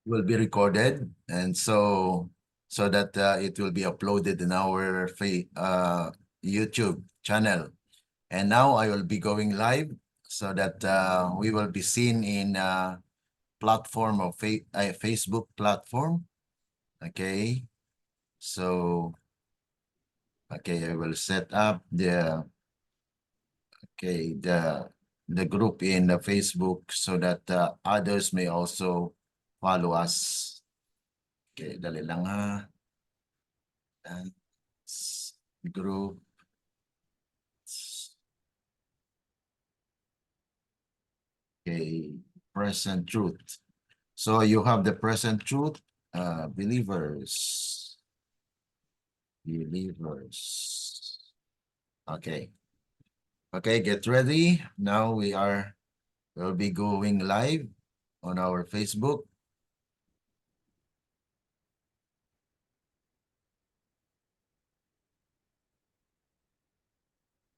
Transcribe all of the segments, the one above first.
will be recorded, and so that it will be uploaded in our YouTube channel. And now I will be going live so that we will be seen in platform of Facebook platform. Okay, so okay, I will set up the the group in the Facebook so that others may also follow us. Okay, dali lang ha. Group. Okay, present truth. So you have the present truth, believers. Okay. Okay, get ready. Now we'll be going live on our Facebook.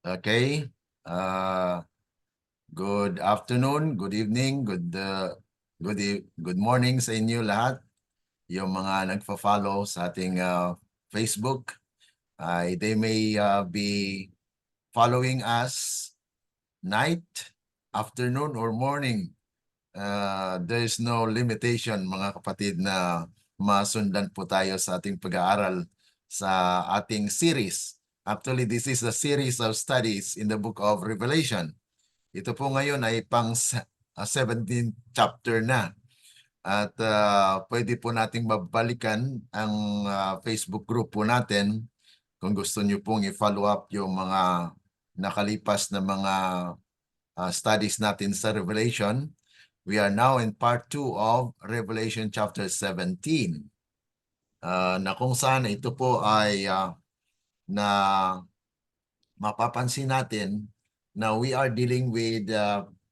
Okay. Good afternoon, good evening, good morning sa inyo lahat. Yung mga nagfa-follow sa ating Facebook, they may be following us night, afternoon, or morning. There is no limitation, mga kapatid, na masundan po tayo sa ating pag-aaral sa ating series. Actually, this is a series of studies in the book of Revelation. Ito po ngayon ay pang 17th chapter na. At pwede po nating mabalikan ang Facebook group po natin kung gusto nyo pong i-follow up yung mga nakalipas na mga studies natin sa Revelation. We are now in part 2 of Revelation chapter 17. Na kung saan ito po ay na mapapansin natin na we are dealing with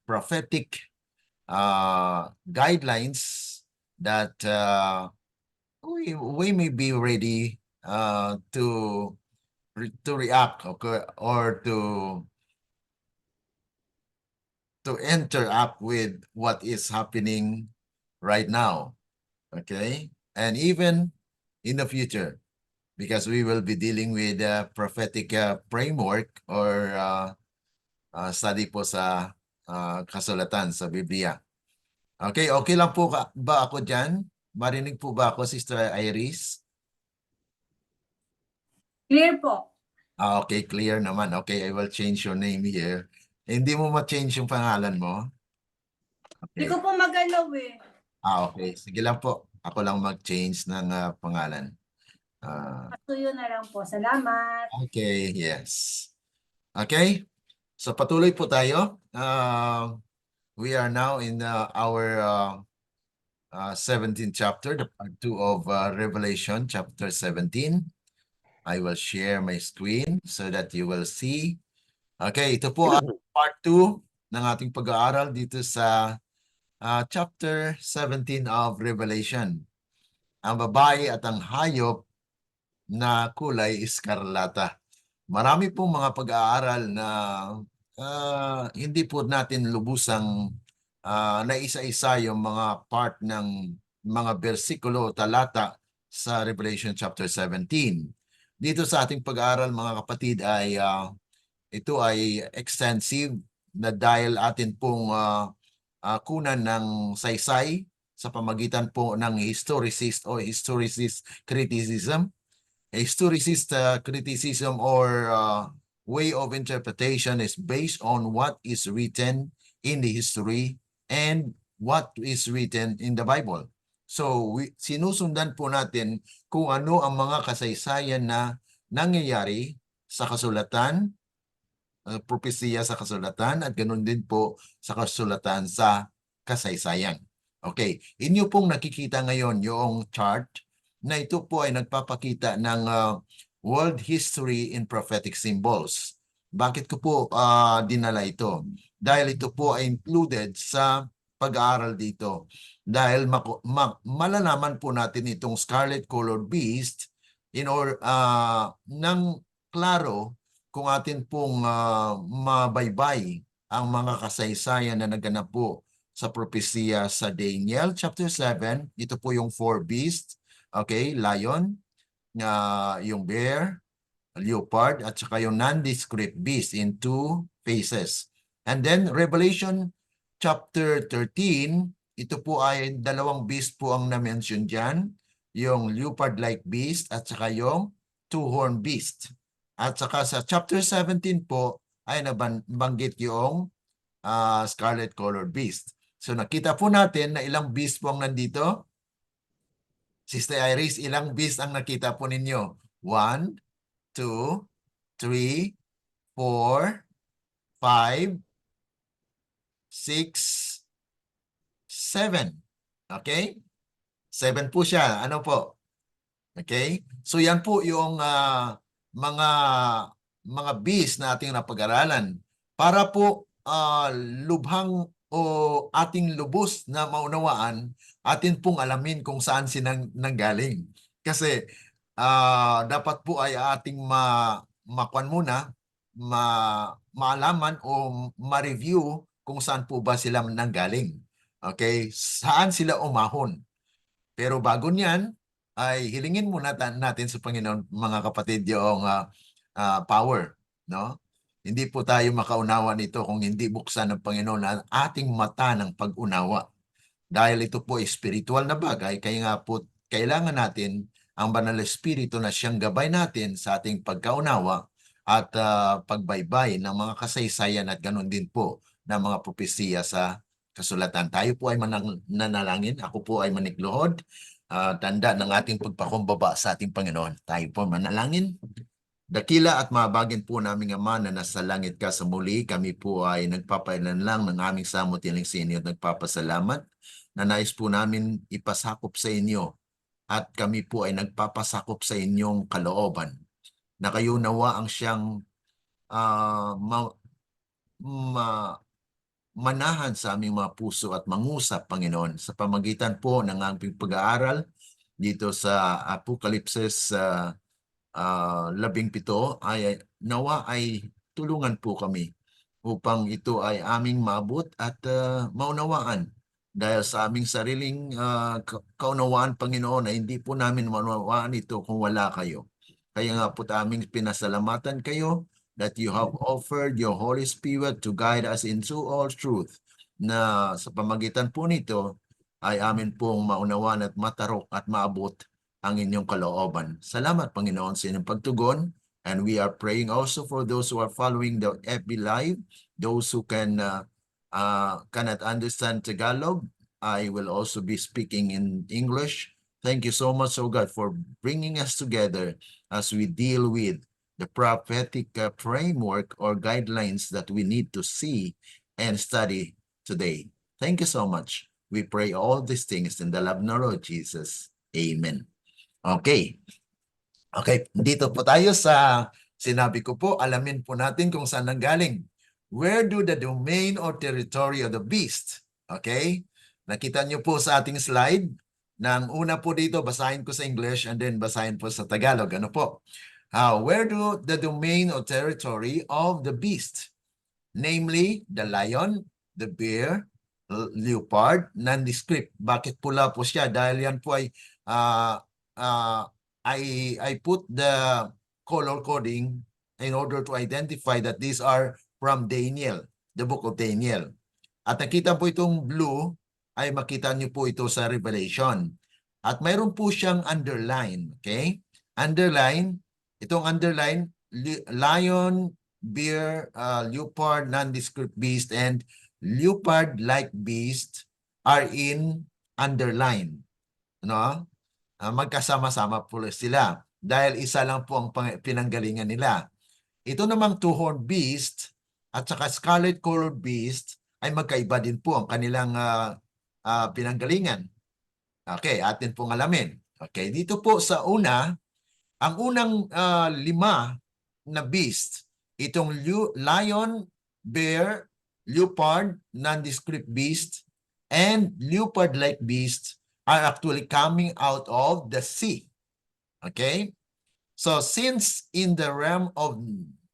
prophetic guidelines that we may be ready to react, okay, or to interact with what is happening right now, okay, and even in the future, because we will be dealing with a prophetic framework or study po sa kasulatan sa Biblia. Okay, okay lang po ba ako dyan? Marinig po ba ako, Sister Iris? Clear po. Okay, clear naman. Okay, I will change your name here. Hindi mo ma-change yung pangalan mo? Hindi Okay. ko po magalaw eh. Okay. Sige lang po. Ako lang mag-change ng pangalan. Patuyo na lang po. Salamat. Okay, yes. Okay. So patuloy po tayo. We are now in our 17th chapter, the part 2 of Revelation chapter 17. I will share my screen so that you will see. Okay, ito po ang part 2 ng ating pag-aaral dito sa chapter 17 of Revelation. Ang babae at ang hayop na kulay iskarlata. Marami pong mga pag-aaral na hindi po natin lubusang na isa-isa yung mga part ng mga bersikulo, talata sa Revelation chapter 17. Dito sa ating pag-aaral, mga kapatid, ay ito ay extensive na dahil atin pong kunan ng saysay sa pamagitan po ng historicist o historicist criticism. Historicist criticism or way of interpretation is based on what is written in the history and what is written in the Bible. So, sinusundan po natin kung ano ang mga kasaysayan na nangyayari sa kasulatan, propesiya sa kasulatan, at ganun din po sa kasulatan sa kasaysayan. Okay, inyo pong nakikita ngayon yung chart na ito po ay nagpapakita ng world history in prophetic symbols. Bakit ko po dinala ito? Dahil ito po ay included sa pag-aaral dito. Dahil malalaman po natin itong scarlet colored beast nang klaro kung atin pong mabaybay ang mga kasaysayan na naganap po sa propesya sa Daniel chapter 7. Ito po yung four beasts. Okay, lion, yung bear, leopard, at saka yung nondescript beast in two phases. And then Revelation chapter 13, ito po ay dalawang beast po ang na-mention dyan. Yung leopard-like beast at saka yung two-horned beast. At saka sa chapter 17 po ay nabanggit yung scarlet-colored beast. So nakita po natin na ilang beast po ang nandito. Sister Iris, ilang beast ang nakita po ninyo? 1, 2, 3, 4, 5, 6, 7. Okay? 7 po siya. Ano po? Okay? So yan po yung mga beast na ating napag-aralan. Para po lubhang o ating lubos na maunawaan, atin pong alamin kung saan sinang nanggaling. Kasi dapat po ay ating makuan muna, maalaman o ma-review kung saan po ba sila nanggaling. Okay? Saan sila umahon. Pero bago niyan, ay hilingin muna natin sa Panginoon, mga kapatid, yung power. No? Hindi po tayo makaunawa nito kung hindi buksan ng Panginoon ang ating mata ng pag-unawa. Dahil ito po ay spiritual na bagay, kaya nga po kailangan natin ang Banal na Espiritu na siyang gabay natin sa ating pagkaunawa at pagbaybay ng mga kasaysayan at ganun din po ng mga propesiya sa kasulatan. Tayo po ay nanalangin, ako po ay manikluhod, tanda ng ating pagpakumbaba sa ating Panginoon. Tayo po manalangin. Dakila at mabagin po naming Ama na nasa langit ka sa muli, kami po ay nagpapailan lang ng aming samot-iling sa inyo at nagpapasalamat na nais po namin ipasakop sa inyo at kami po ay nagpapasakop sa inyong kalooban na kayo nawa ang siyang manahan sa aming mga puso at mangusap, Panginoon, sa pamagitan po ng aming pag-aaral dito sa Apokalipsis 17 ay nawa ay tulungan po kami upang ito ay aming maabot at maunawaan. Dahil sa aming sariling kaunawaan, Panginoon, ay hindi po namin maunawaan ito kung wala kayo. Kaya nga po aming pinasalamatan kayo that you have offered your Holy Spirit to guide us into all truth, na sa pamagitan po nito ay amin pong maunawaan at matarok at maabot ang inyong kalooban. Salamat, Panginoon, sa inyong pagtugon. And we are praying also for those who are following the FB Live, those who cannot understand Tagalog. I will also be speaking in English. Thank you so much, oh God, for bringing us together as we deal with the prophetic framework or guidelines that we need to see and study today. Thank you so much. We pray all these things in the love of Lord Jesus. Amen. Okay. Okay, dito po tayo sa sinabi ko po, alamin po natin kung saan nanggaling. Where do the domain or territory of the beast? Okay? Nakita niyo po sa ating slide. Nang una po dito, basahin ko sa English and then basahin po sa Tagalog. Ano po? Where do the domain or territory of the beast? Namely, the lion, the bear, leopard, nondescript. Bakit pula po siya? Dahil yan po ay I put the color coding in order to identify that these are from Daniel, the book of Daniel. At nakita po itong blue, ay makita niyo po ito sa Revelation. At mayroon po siyang underline, okay? Underline, itong underline, lion, bear, leopard, nondescript beast, and leopard-like beast are in underline. No? Magkasama-sama po sila dahil isa lang po ang pinanggalingan nila. Ito namang two-horned beast at saka scarlet-colored beast ay magkaiba din po ang kanilang pinanggalingan. Okay, atin pong alamin. Okay, dito po sa una, ang unang 5 na beast, itong lion, bear, leopard, nondescript beast, and leopard-like beast are actually coming out of the sea. Okay? So since in the realm of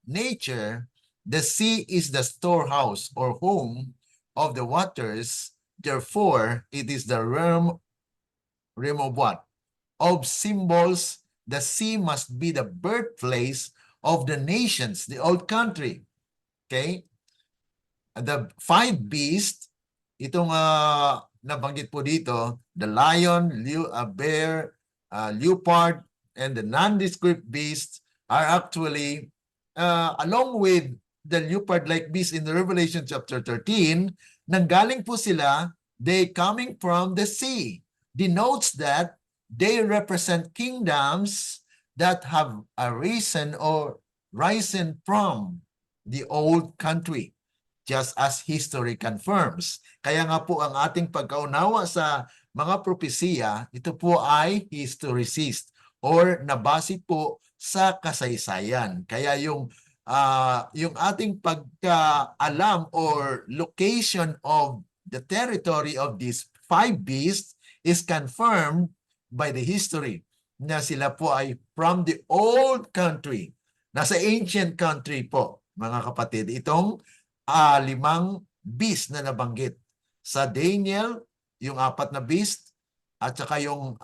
nature, the sea is the storehouse or home of the waters Therefore, it is the realm of what? Of symbols. The sea must be the birthplace of the nations, the old country. Okay? The five beasts, itong nabanggit po dito, the lion, bear, leopard, and the nondescript beasts are actually, along with the leopard-like beast in the Revelation chapter 13, nanggaling po sila, they coming from the sea. Denotes that they represent kingdoms that have arisen or risen from the old country, just as history confirms. Kaya nga po ang ating pagkaunawa sa mga propesiya, ito po ay historicist or nabase po sa kasaysayan. Kaya yung ating pagkaalam or location of the territory of these five beasts is confirmed by the history na sila po ay from the old country. Nasa ancient country po, mga kapatid. Itong limang beast na nabanggit. Sa Daniel, yung apat na beast, at saka yung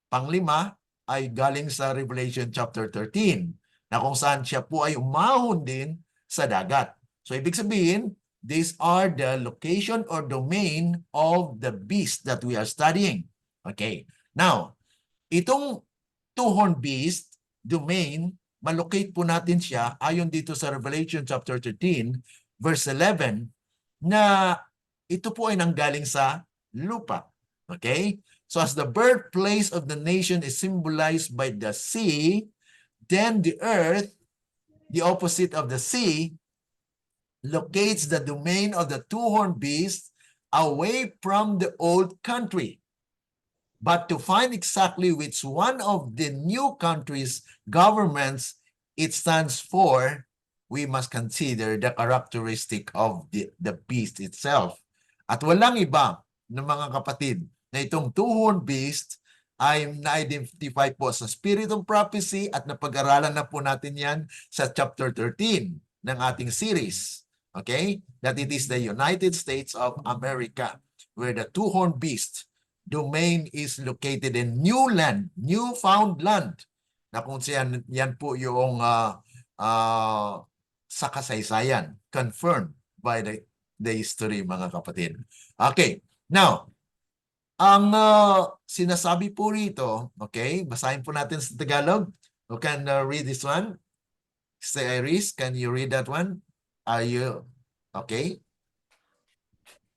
panglima ay galing sa Revelation chapter 13, na kung saan siya po ay umahon din sa dagat. So ibig sabihin, these are the location or domain of the beast that we are studying. Okay. Now, itong two-horned beast, domain, malocate po natin siya ayon dito sa Revelation chapter 13, verse 11, na ito po ay nanggaling sa lupa. Okay? So as the birthplace of the nation is symbolized by the sea, then the earth, the opposite of the sea, locates the domain of the two-horned beast away from the old country. But to find exactly which one of the new countries' governments it stands for, we must consider the characteristic of the beast itself. At walang iba ng mga kapatid na itong two-horned beast ay na-identify po sa Spirit of Prophecy at napag-aralan na po natin yan sa chapter 13 ng ating series. Okay? That it is the United States of America, where the two-horned beast domain is located in new land, newfound land, na kung siyan, yan po yung sa kasaysayan, confirmed by the history, mga kapatid. Okay, now, ang sinasabi po rito, okay, basahin po natin sa Tagalog. You can read this one. Say, Iris, can you read that one? Are you, okay?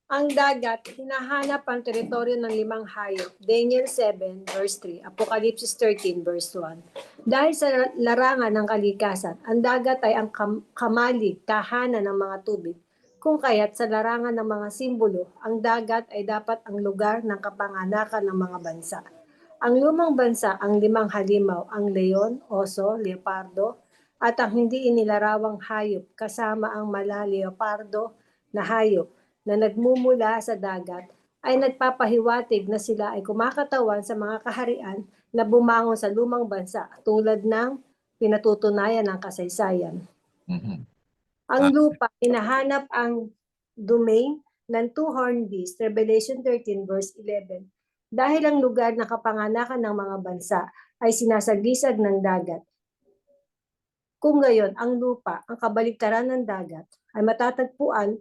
Ang dagat, hinahanap ang teritoryo ng limang hayop. Daniel 7, verse 3. Apocalypse 13, verse 1. Dahil sa larangan ng kalikasan, ang dagat ay ang kamalig, tahanan ng mga tubig. Kung kaya't sa larangan ng mga simbolo, ang dagat ay dapat ang lugar ng kapanganakan ng mga bansa. Ang lumang bansa, ang limang halimaw, ang leon, oso, leopardo, at ang hindi inilarawang hayop, kasama ang mala-leopardo na hayop, na nagmumula sa dagat ay nagpapahiwatig na sila ay kumakatawan sa mga kaharian na bumangon sa lumang bansa tulad ng pinatutunayan ng kasaysayan. Ang lupa, hinahanap ang domain ng two-horned beast, Revelation 13 verse 11, dahil ang lugar na kapanganakan ng mga bansa ay sinasagisag ng dagat. Kung gayon, ang lupa, ang kabaligtaran ng dagat, ay matatagpuan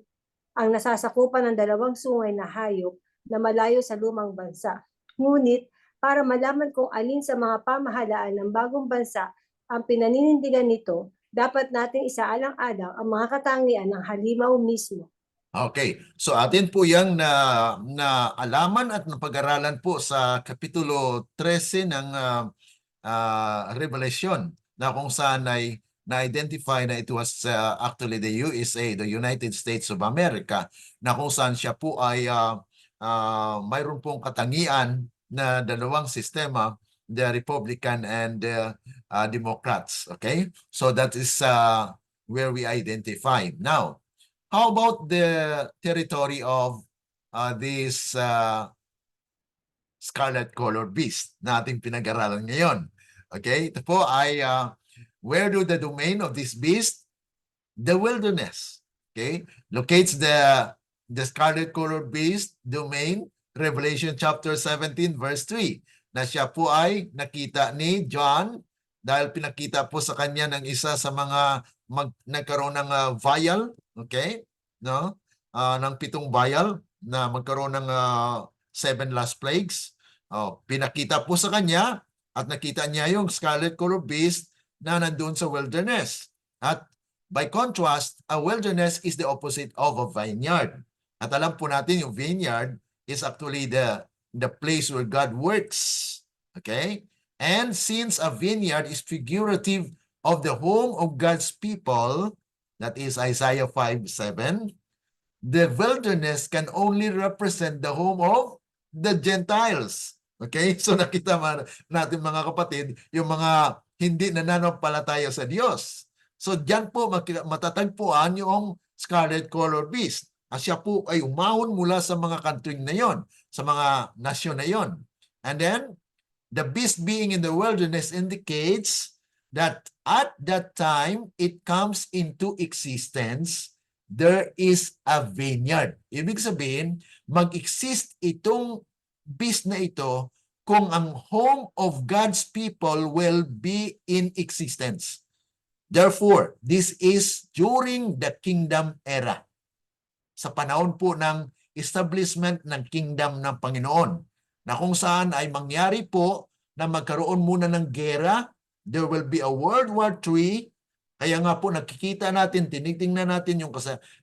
ang nasasakupan ng dalawang sungay na hayop na malayo sa lumang bansa. Ngunit, para malaman kung alin sa mga pamahalaan ng bagong bansa ang pinaninindigan nito, dapat nating isaalang-alang ang mga katangian ng halimaw mismo. Okay, so atin po yung na alaman at napag-aralan po sa Kapitulo 13 ng Revelation, na kung saan ay na-identify na it was actually the USA, the United States of America, na kung saan siya po ay mayroon pong katangian na dalawang sistema, the Republican and Democrats. Okay? So that is where we identify. Now, how about the territory of this scarlet-colored beast na ating pinag-aralan ngayon? Okay? Ito po ay where do the domain of this beast? The wilderness. Okay? Locates the the scarlet colored beast domain, Revelation chapter 17 verse 3, na siya po ay nakita ni John dahil pinakita po sa kanya ng isa sa mga nagkaroon ng vial, okay? No? Ng 7 vial na magkaroon ng 7 last plagues. Pinakita po sa kanya at nakita niya yung scarlet colored beast na nandun sa wilderness. At by contrast, a wilderness is the opposite of a vineyard. At alam po natin yung vineyard is actually the place where God works. Okay? And since a vineyard is figurative of the home of God's people, that is Isaiah 5:7, the wilderness can only represent the home of the Gentiles. Okay? So nakita natin mga kapatid, yung mga hindi nananampalataya sa Diyos. So diyan po matatagpuan yung scarlet colored beast. At siya po ay umahon mula sa mga country na yon, sa mga nasyon na yon. And then, the beast being in the wilderness indicates that at that time it comes into existence, there is a vineyard. Ibig sabihin, mag-exist itong beast na ito kung ang home of God's people will be in existence. Therefore, this is during the kingdom era. Sa panahon po ng establishment ng kingdom ng Panginoon, na kung saan ay mangyari po na magkaroon muna ng gera, there will be a World War III. Kaya nga po nakikita natin, tinitingnan natin yung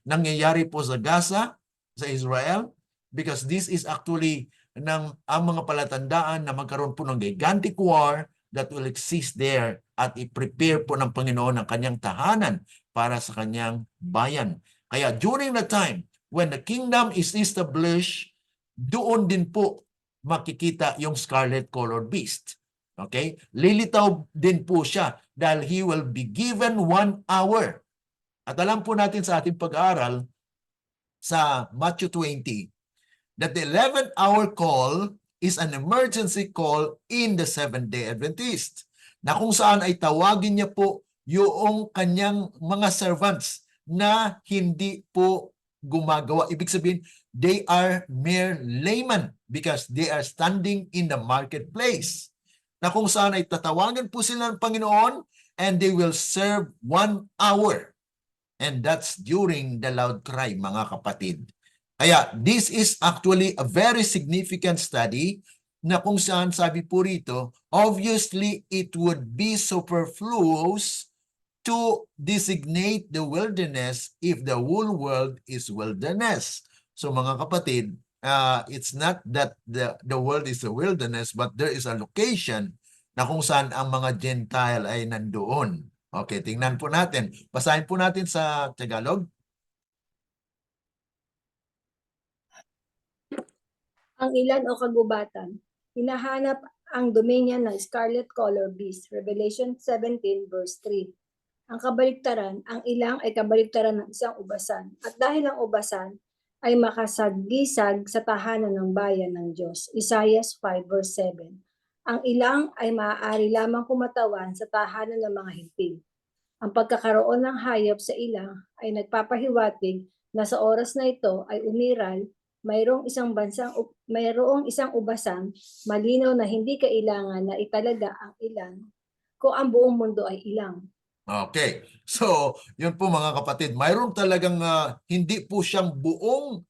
nangyayari po sa Gaza, sa Israel, because this is actually ang mga palatandaan na magkaroon po ng gigantic war that will exist there at i-prepare po ng Panginoon ang kanyang tahanan para sa kanyang bayan. Kaya during the time when the kingdom is established, doon din po makikita yung scarlet colored beast. Okay? Lilitaw din po siya dahil he will be given 1 hour. At alam po natin sa ating pag-aaral sa Matthew 20 that the 11th hour call is an emergency call in the Seventh-day Adventist, na kung saan ay tawagin niya po yung kanyang mga servants na hindi po gumagawa. Ibig sabihin, they are mere laymen because they are standing in the marketplace. Na kung saan ay tatawagan po sila ng Panginoon and they will serve 1 hour. And that's during the loud cry, mga kapatid. Kaya this is actually a very significant study na kung saan sabi po rito, obviously it would be superfluous to designate the wilderness if the whole world is wilderness. So mga kapatid, it's not that the world is a wilderness, but there is a location na kung saan ang mga Gentile ay nandoon. Okay, tingnan po natin. Basahin po natin sa Tagalog. Ang ilan o kagubatan, hinahanap ang dominion ng scarlet color beast, Revelation 17 verse 3. Ang kabaliktaran, ang ilang ay kabaliktaran ng isang ubasan, at dahil ang ubasan ay makasaggisag sa tahanan ng bayan ng Diyos, Isaiah 5 verse 7. Ang ilang ay maaari lamang kumatawan sa tahanan ng mga hipig. Ang pagkakaroon ng hayop sa ilang ay nagpapahiwatig na sa oras na ito ay umiral, mayroong isang ubasan, malinaw na hindi kailangan na italaga ang ilan kung ang buong mundo ay ilang. Okay. So, yun po mga kapatid, mayroon talagang hindi po siyang buong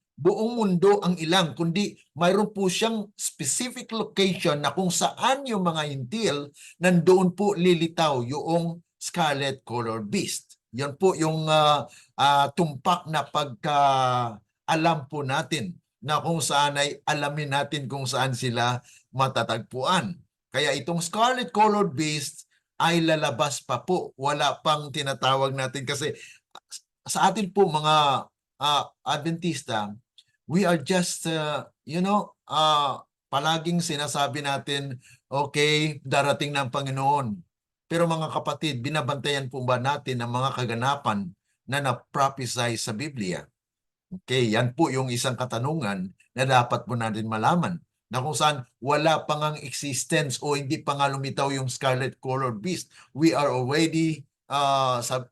mundo ang ilang, kundi mayroon po siyang specific location na kung saan yung mga hintil, nandoon po lilitaw yung scarlet colored beast. Yan po yung tumpak na pagka-alam po natin na kung saan ay alamin natin kung saan sila matatagpuan. Kaya itong scarlet colored beast ay lalabas pa po. Wala pang tinatawag natin kasi sa atin po mga Adventista, we are just, palaging sinasabi natin, okay, darating ng Panginoon. Pero mga kapatid, binabantayan po ba natin ang mga kaganapan na na-prophesy sa Biblia? Okay, yan po yung isang katanungan na dapat po natin malaman. Na kung saan wala pang ang existence o hindi pa nga lumitaw yung scarlet colored beast. We are already baka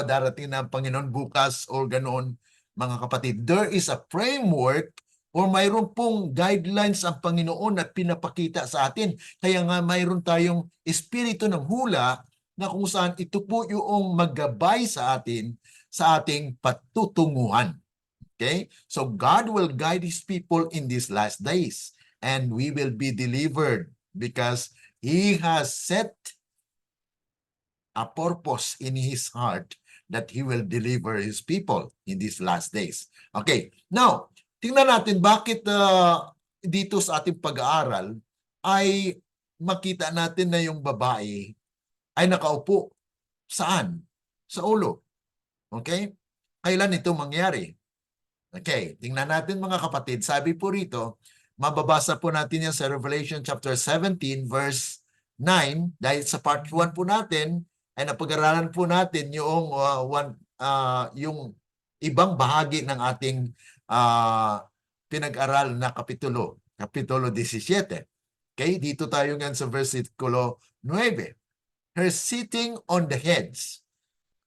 darating na ang Panginoon bukas o ganoon. mga kapatid. There is a framework or mayroon pong guidelines ang Panginoon na pinapakita sa atin. Kaya nga mayroon tayong espiritu ng hula na kung saan ito po yung maggabay sa atin sa ating patutunguhan. Okay? So God will guide His people in these last days and we will be delivered because He has set a purpose in His heart that He will deliver His people in these last days. Okay, now, tingnan natin bakit dito sa ating pag-aaral ay makita natin na yung babae ay nakaupo. Saan? Sa ulo. Okay? Kailan ito mangyari? Okay, tingnan natin mga kapatid. Sabi po rito, mababasa po natin yan sa Revelation chapter 17 verse 9 dahil sa part 1 po natin ay napag-aralan po natin yung yung ibang bahagi ng ating pinag-aral na kapitulo 17. Okay, dito tayo ngayon sa versikulo 9. Her sitting on the heads,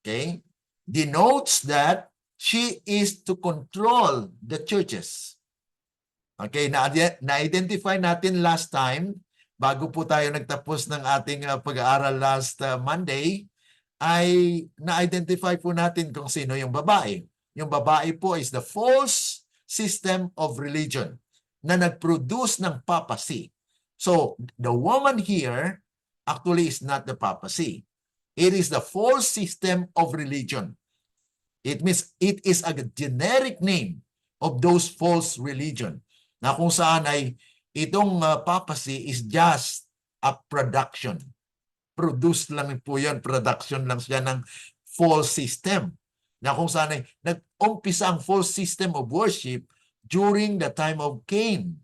okay, denotes that she is to control the churches. Okay, na-identify natin last time, bago po tayo nagtapos ng ating pag-aaral last Monday, ay na-identify po natin kung sino yung babae. Yung babae po is the false system of religion na nag-produce ng papacy. So, the woman here actually is not the papacy. It is the false system of religion. It means it is a generic name of those false religion na kung saan ay itong papacy is just a production. Produce lang po yan, production lang siya ng false system. Na kung saan ay nag-umpisa ang false system of worship during the time of Cain.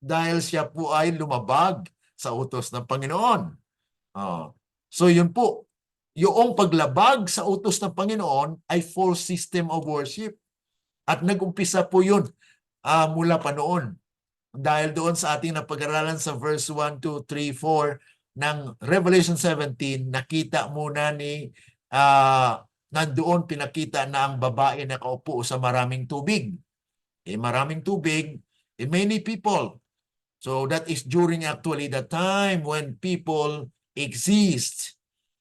Dahil siya po ay lumabag sa utos ng Panginoon. So yun po, yung paglabag sa utos ng Panginoon ay false system of worship. At nag-umpisa po yun mula pa noon. Dahil doon sa ating napag-aralan sa verse 1, 2, 3, 4 ng Revelation 17, nakita muna ni nandoon pinakita na ang babae nakaupo sa maraming tubig. Maraming tubig, many people. So that is during actually the time when people exist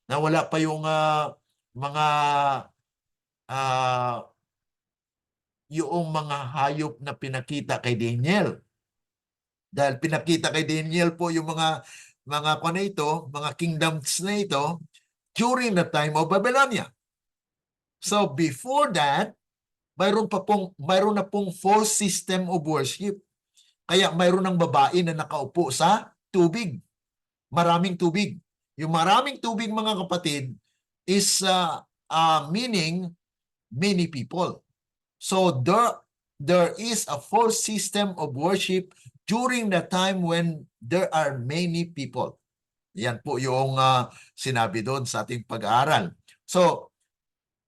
na wala pa yung yung mga hayop na pinakita kay Daniel. Dahil pinakita kay Daniel po yung mga na ito, mga kingdoms na ito during the time of Babylonia. So before that, mayroon na pong false system of worship. Kaya mayroon ng babae na nakaupo sa tubig. Maraming tubig. Yung maraming tubig mga kapatid is meaning many people. So there is a false system of worship during the time when there are many people. Yan po yung sinabi doon sa ating pag-aaral. So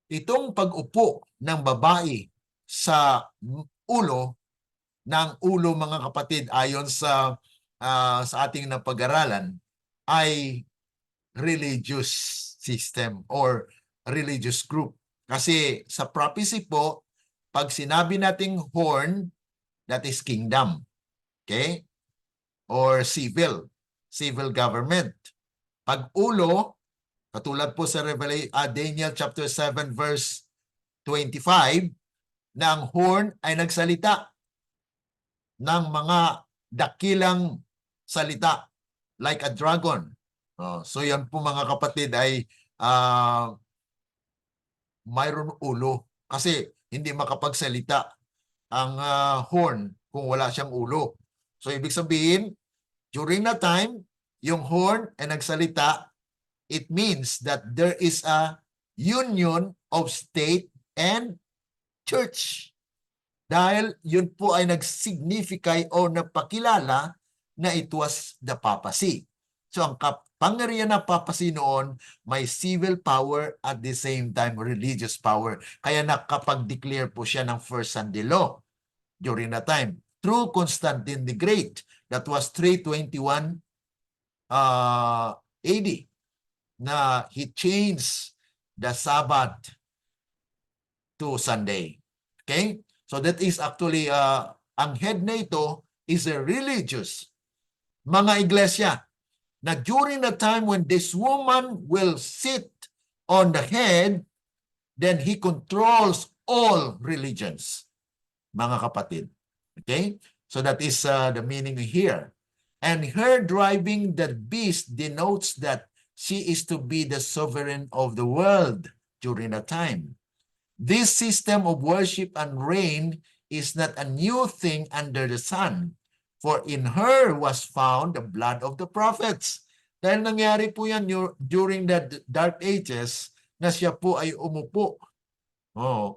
itong pag-upo ng babae sa ulo mga kapatid ayon sa ating napag-aralan ay religious system or religious group. Kasi sa prophecy po, pag sinabi nating horn, that is kingdom. Okay? Or civil government. Pag ulo, katulad po sa Daniel chapter 7 verse 25, na ang horn ay nagsalita ng mga dakilang salita like a dragon. So yan po mga kapatid ay mayroon ulo kasi hindi makapagsalita ang horn kung wala siyang ulo. So ibig sabihin, during that time, yung horn ay nagsalita, it means that there is a union of state and church. Dahil yun po ay nag-signify o napakilala na it was the papacy. So ang kapangyarihan ng papacy noon, may civil power at the same time religious power. Kaya nakapag-declare po siya ng first Sunday law during that time. Through Constantine the Great, that was 321 AD, na he changed the Sabbath to Sunday. Okay? So that is actually, ang head na ito is a religious, mga iglesia, na during the time when this woman will sit on the head, then he controls all religions, mga kapatid. Okay? So that is the meaning here. And her driving the beast denotes that she is to be the sovereign of the world during that time. This system of worship and reign is not a new thing under the sun, for in her was found the blood of the prophets. Dahil nangyari po yan during the dark ages, na siya po ay umupo.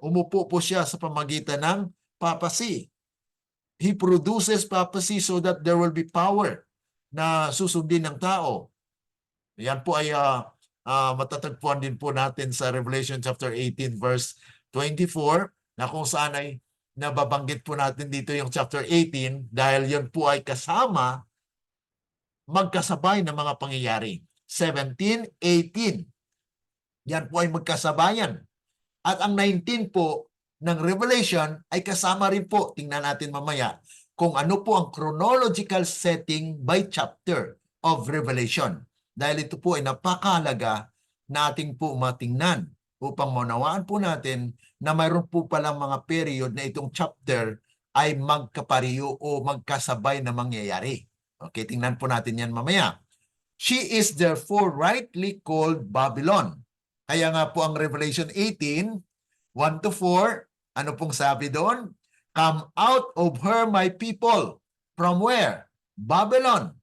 Umupo po siya sa pamagitan ng papacy. He produces papacy so that there will be power na susundin ng tao. Yan po ay matatagpuan din po natin sa Revelation chapter 18 verse 24, na kung saan ay nababanggit po natin dito yung chapter 18 dahil yun po ay kasama magkasabay ng mga pangyayari. 17, 18. Yan po ay magkasabayan. At ang 19 po ng Revelation ay kasama rin po, tingnan natin mamaya, kung ano po ang chronological setting by chapter of Revelation. Dahil ito po ay napakahalaga na ating po matingnan upang maunawaan po natin na mayroon po palang mga period na itong chapter ay magkapariyo o magkasabay na mangyayari. Okay, tingnan po natin yan mamaya. She is therefore rightly called Babylon. Kaya nga po ang Revelation 18, 1 to 4, ano pong sabi doon? Come out of her, my people. From where? Babylon.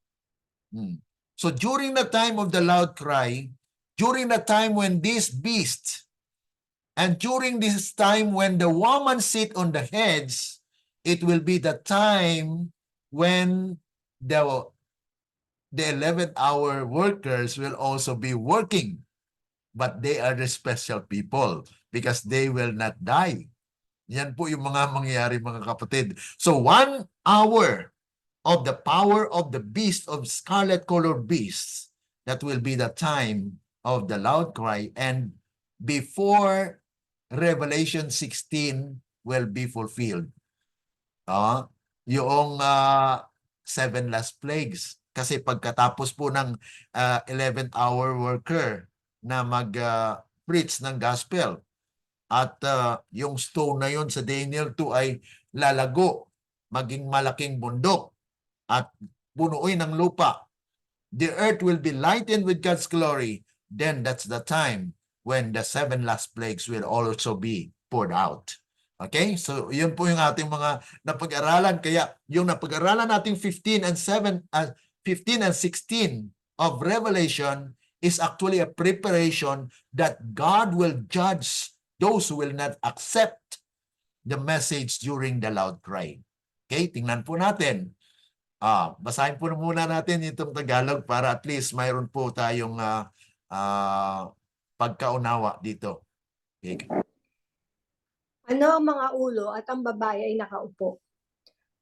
So during the time of the loud cry, during the time when this beast, and during this time when the woman sit on the heads, it will be the time when the 11th hour workers will also be working. But they are the special people because they will not die. Yan po yung mga mangyayari, mga kapatid. So 1 hour of the power of the beast, of scarlet-colored beasts, that will be the time of the loud cry, and before Revelation 16 will be fulfilled. Yung 7 last plagues. Kasi pagkatapos po ng 11th hour worker na mag-preach ng gospel, at yung stone na yun sa Daniel 2 ay lalago, maging malaking bundok, at bunuin ng lupa. The earth will be lightened with God's glory. Then that's the time when the 7 last plagues will also be poured out. Okay? So yun po yung ating mga napag-aralan. Kaya yung napag-aralan nating 15 and 16 of Revelation is actually a preparation that God will judge those who will not accept the message during the loud cry. Okay, tingnan po natin. Basahin po muna natin itong Tagalog para at least mayroon po tayong pagkaunawa dito. Okay. Ano ang mga ulo at ang babae ay nakaupo?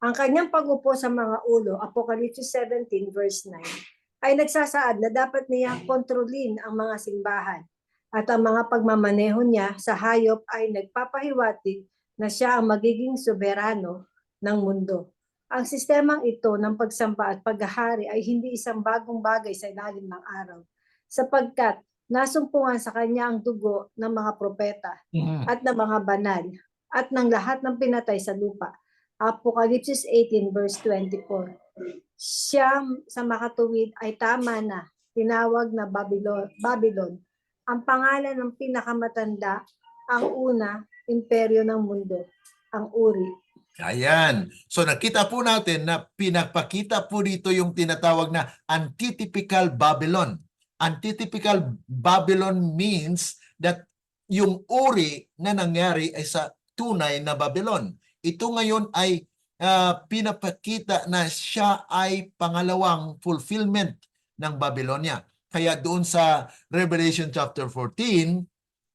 Ang kanyang pag-upo sa mga ulo, Apocalypse 17 verse 9, ay nagsasaad na dapat niyang kontrolin ang mga simbahan, at ang mga pagmamaneho niya sa hayop ay nagpapahiwatig na siya ang magiging soberano ng mundo. Ang sistemang ito ng pagsamba at paghahari ay hindi isang bagong bagay sa ilalim ng araw, sapagkat nasumpungan sa kanya ang dugo ng mga propeta at ng mga banal at ng lahat ng pinatay sa lupa. Apocalypse 18 verse 24. Siya sa makatuwid ay tama na tinawag na Babylon, ang pangalan ng pinakamatanda, ang una, imperyo ng mundo, ang uri. Ayan. So nakita po natin na pinapakita po dito yung tinatawag na antitypical Babylon. Antitypical Babylon means that yung uri na nangyari ay sa tunay na Babylon. Ito ngayon ay pinapakita na siya ay pangalawang fulfillment ng Babylonia. Kaya doon sa Revelation chapter 14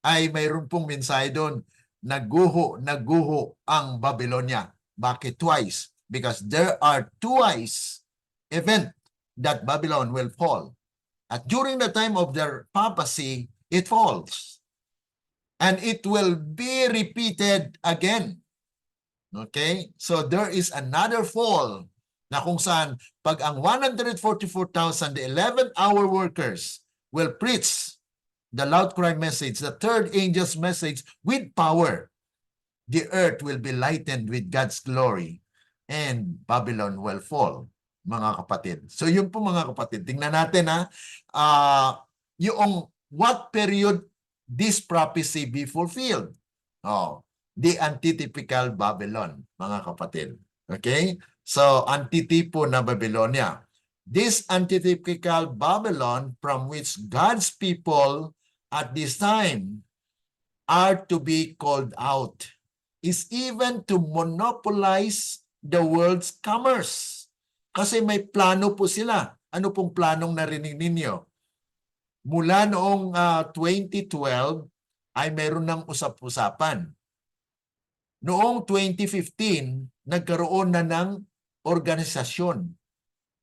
ay mayroon pong mensahe doon, naguho ang Babylonia. Bakit twice? Because there are twice event that Babylon will fall. At during the time of their papacy, it falls. And it will be repeated again. Okay? So there is another fall na kung saan pag ang 144,000, the 11-hour workers will preach the loud cry message, the third angel's message with power. The earth will be lightened with God's glory and Babylon will fall, mga kapatid. So yun po mga kapatid, tingnan natin yung what period this prophecy be fulfilled. Oh, the antitypical Babylon, mga kapatid. Okay? So, antitipo na Babylonia. This antitypical Babylon from which God's people at this time are to be called out is even to monopolize the world's commerce. Kasi may plano po sila. Ano pong planong narinig ninyo? Mula noong 2012 ay meron ng usap-usapan. Noong 2015, nagkaroon na ng organisasyon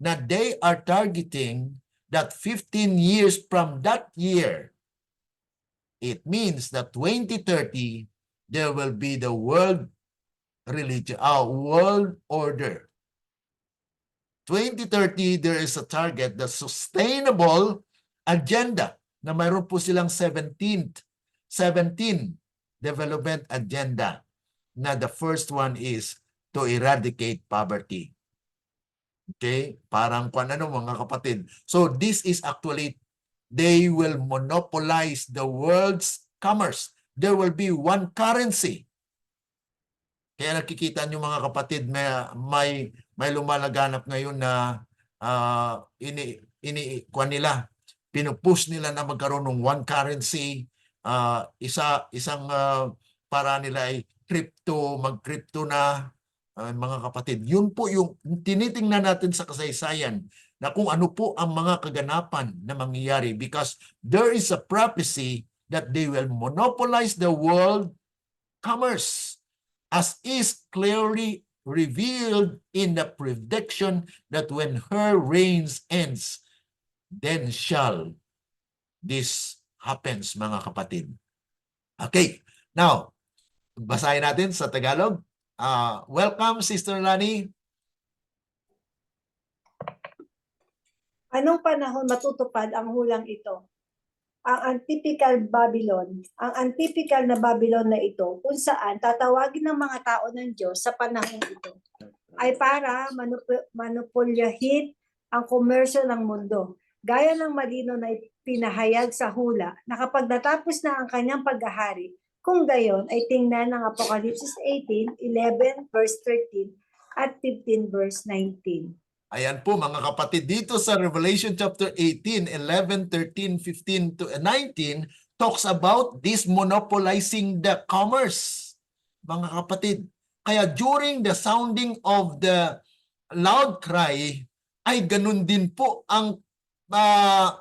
na they are targeting that 15 years from that year, it means that 2030, there will be the world religion, world order. 2030, there is a target, the sustainable agenda, na mayroon po silang 17 development agenda, na the first one is to eradicate poverty. Okay? Parang kung ano mga kapatid. So this is actually, they will monopolize the world's commerce. There will be one currency. Kaya nakikita nyo mga kapatid, may lumalaganap ngayon na kuan nila, pinupush nila na magkaroon ng one currency. Isang para nila ay mag-crypto na, mga kapatid. Yun po yung tinitingnan natin sa kasaysayan na kung ano po ang mga kaganapan na mangyayari, because there is a prophecy that they will monopolize the world commerce, as is clearly revealed in the prediction that when her reigns ends, then shall this happens, mga kapatid. Okay, now, basahin natin sa Tagalog. Welcome, Sister Lani. Anong panahon matutupad ang hulang ito? Ang untypical Babylon, ang untypical na Babylon na ito, kung saan tatawagin ng mga tao ng Diyos sa panahon ito, ay para manupulyahin ang komersyo ng mundo. Gaya ng malino na pinahayag sa hula na kapag natapos na ang kanyang paghahari, kung gayon ay tingnan ng Apocalypse 18, 11 verse 13 at 15 verse 19. Ayan po mga kapatid, dito sa Revelation chapter 18, 11, 13, 15 to 19, talks about this monopolizing the commerce, mga kapatid. Kaya during the sounding of the loud cry, ay ganun din po ang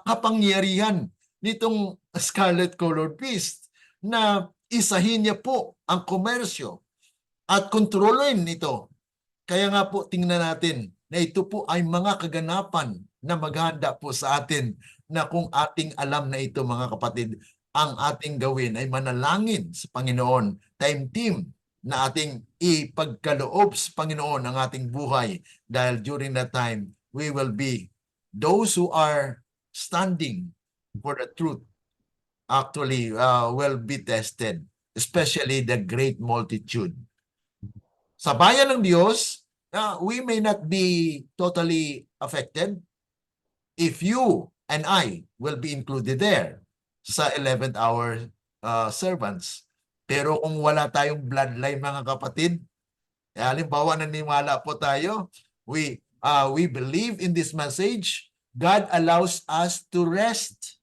kapangyarihan nitong Scarlet Colored Beast na isahin niya po ang komersyo at kontrolin ito. Kaya nga po tingnan natin na ito po ay mga kaganapan na maghanda po sa atin na kung ating alam na ito mga kapatid, ang ating gawin ay manalangin sa Panginoon, time team na ating ipagkaloob sa Panginoon ang ating buhay dahil during that time, we will be those who are standing for the truth actually will be tested, especially the great multitude. Sa bayan ng Diyos, we may not be totally affected if you and I will be included there sa 11th hour servants. Pero kung wala tayong bloodline mga kapatid, halimbawa naniwala po tayo, we believe in this message, God allows us to rest.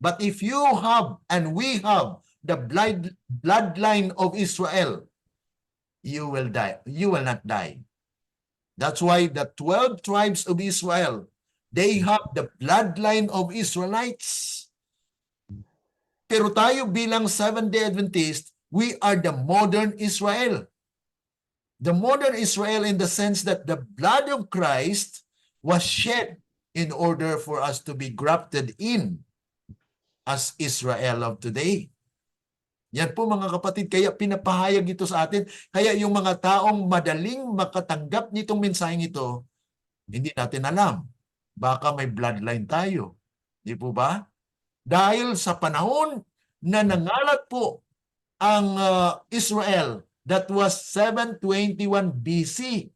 But if you have and we have the bloodline of Israel, you will die. You will not die. That's why the 12 tribes of Israel, they have the bloodline of Israelites. Pero tayo bilang Seventh-day Adventist, we are the modern Israel. The modern Israel in the sense that the blood of Christ was shed in order for us to be grafted in as Israel of today. Yan po mga kapatid, kaya pinapahayag ito sa atin. Kaya yung mga taong madaling makatanggap nitong mensaheng ito, hindi natin alam. Baka may bloodline tayo. Di po ba? Dahil sa panahon na nangalat po ang Israel, that was 721 BC,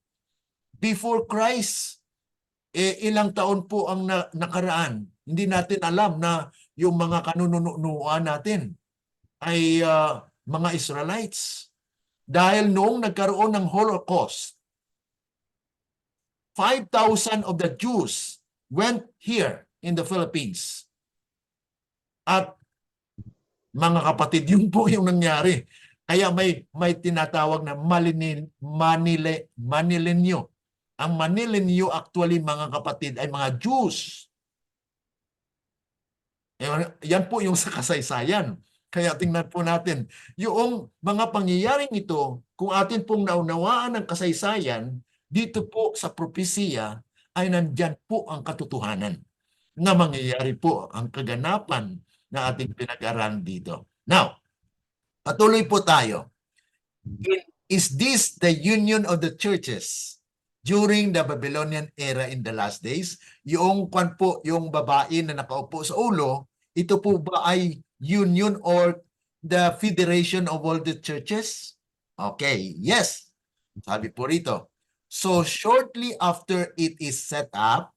before Christ. Ilang taon po ang nakaraan. Hindi natin alam na yung mga kanununuan natin ay mga Israelites. Dahil noong nagkaroon ng Holocaust, 5,000 of the Jews went here in the Philippines. At mga kapatid, yun po yung nangyari. Kaya may tinatawag na Manilenyo. Ang Manilenyo actually mga kapatid ay mga Jews. Yan po yung sa kasaysayan. Kaya tingnan po natin, yung mga pangyayaring ito, kung atin pong naunawaan ng kasaysayan, dito po sa propesiya ay nandyan po ang katotohanan na mangyayari po ang kaganapan na ating pinag-aralan dito. Now, patuloy po tayo. Is this the union of the churches during the Babylonian era in the last days? Yung kwan po, yung babae na nakaupo sa ulo, ito po ba ay union or the federation of all the churches? Okay, yes. Sabi po rito. So shortly after it is set up,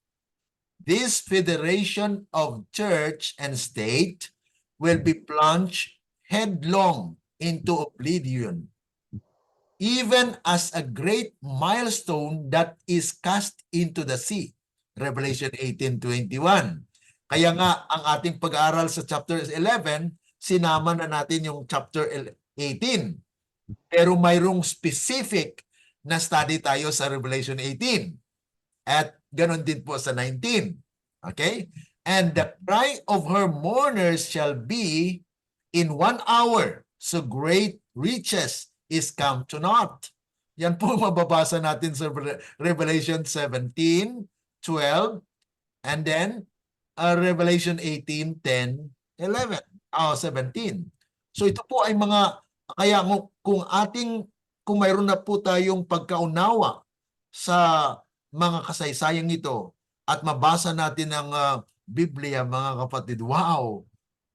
this federation of church and state will be plunged headlong into oblivion, even as a great milestone that is cast into the sea. Revelation 18:21. Kaya nga, ang ating pag-aaral sa chapter 11, sinama na natin yung chapter 18. Pero mayroong specific na study tayo sa Revelation 18. At ganon din po sa 19. Okay? And the cry of her mourners shall be in 1 hour, so great riches is come to naught. Yan po mababasa natin sa Revelation 17, 12, and then Revelation 18, 10, 11, 17. So ito po ay mga, kaya kung mayroon na po tayong pagkaunawa sa mga kasaysayang ito at mabasa natin ang Biblia, mga kapatid, wow,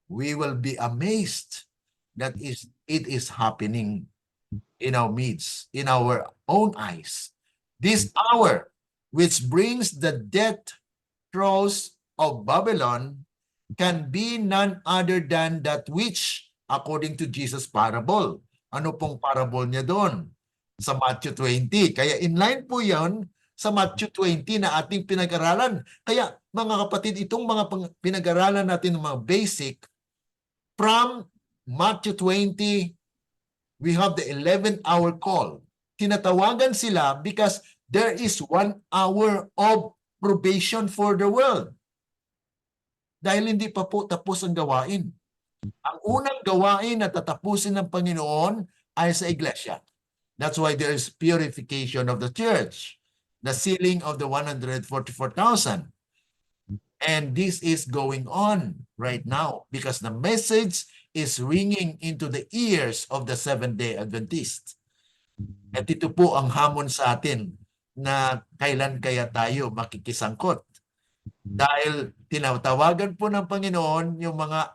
we will be amazed that it is happening in our midst, in our own eyes. This hour, which brings the death throes of Babylon, can be none other than that which, according to Jesus' parable. Ano pong parable niya doon? Sa Matthew 20. Kaya inline po yan sa Matthew 20 na ating pinag-aralan. Kaya mga kapatid, itong mga pinag-aralan natin ng mga basic, from Matthew 20, we have the 11th hour call. Tinatawagan sila because there is 1 hour of probation for the world. Dahil hindi pa po tapos ang gawain. Ang unang gawain na tatapusin ng Panginoon ay sa iglesia. That's why there is purification of the church, the sealing of the 144,000. And this is going on right now because the message is ringing into the ears of the Seventh-day Adventists. At ito po ang hamon sa atin na kailan kaya tayo makikisangkot. Dahil tinatawagan po ng Panginoon yung mga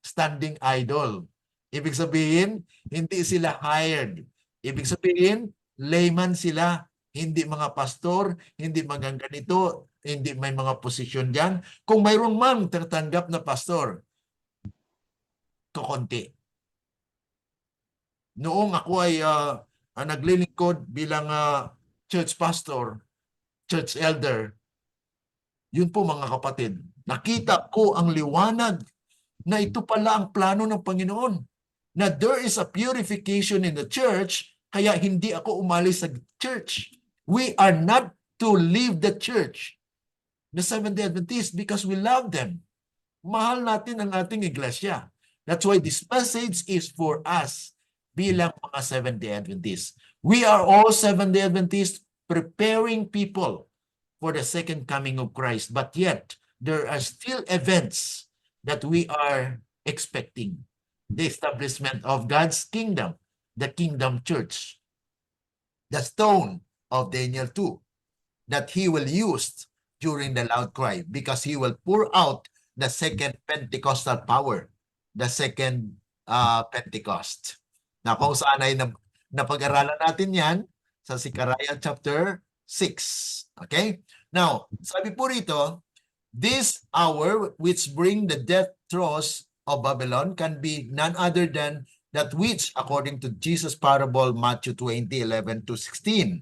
standing idol. Ibig sabihin, hindi sila hired. Ibig sabihin, layman sila. Hindi mga pastor, hindi mga ganito, hindi may mga posisyon dyan. Kung mayroong mang tatanggap na pastor, kukunti. Noong ako ay naglilingkod bilang church pastor, church elder, yun po mga kapatid, nakita ko ang liwanag na ito pala ang plano ng Panginoon. Na there is a purification in the church, kaya hindi ako umalis sa church. We are not to leave the church, the Seventh-day Adventists, because we love them. Mahal natin ang ating iglesia. That's why this message is for us bilang mga Seventh-day Adventists. We are all Seventh-day Adventists preparing people for the second coming of Christ. But yet, there are still events that we are expecting. the establishment of God's kingdom, the kingdom church. The stone of Daniel 2 that he will use during the loud cry because he will pour out the second Pentecostal power, the second Pentecost. Na kung saan ay napag-aralan natin yan sa Zechariah chapter 6. Okay? Now, sabi po rito, this hour which bring the death throes of Babylon can be none other than that which, according to Jesus' parable, Matthew 20:11-16,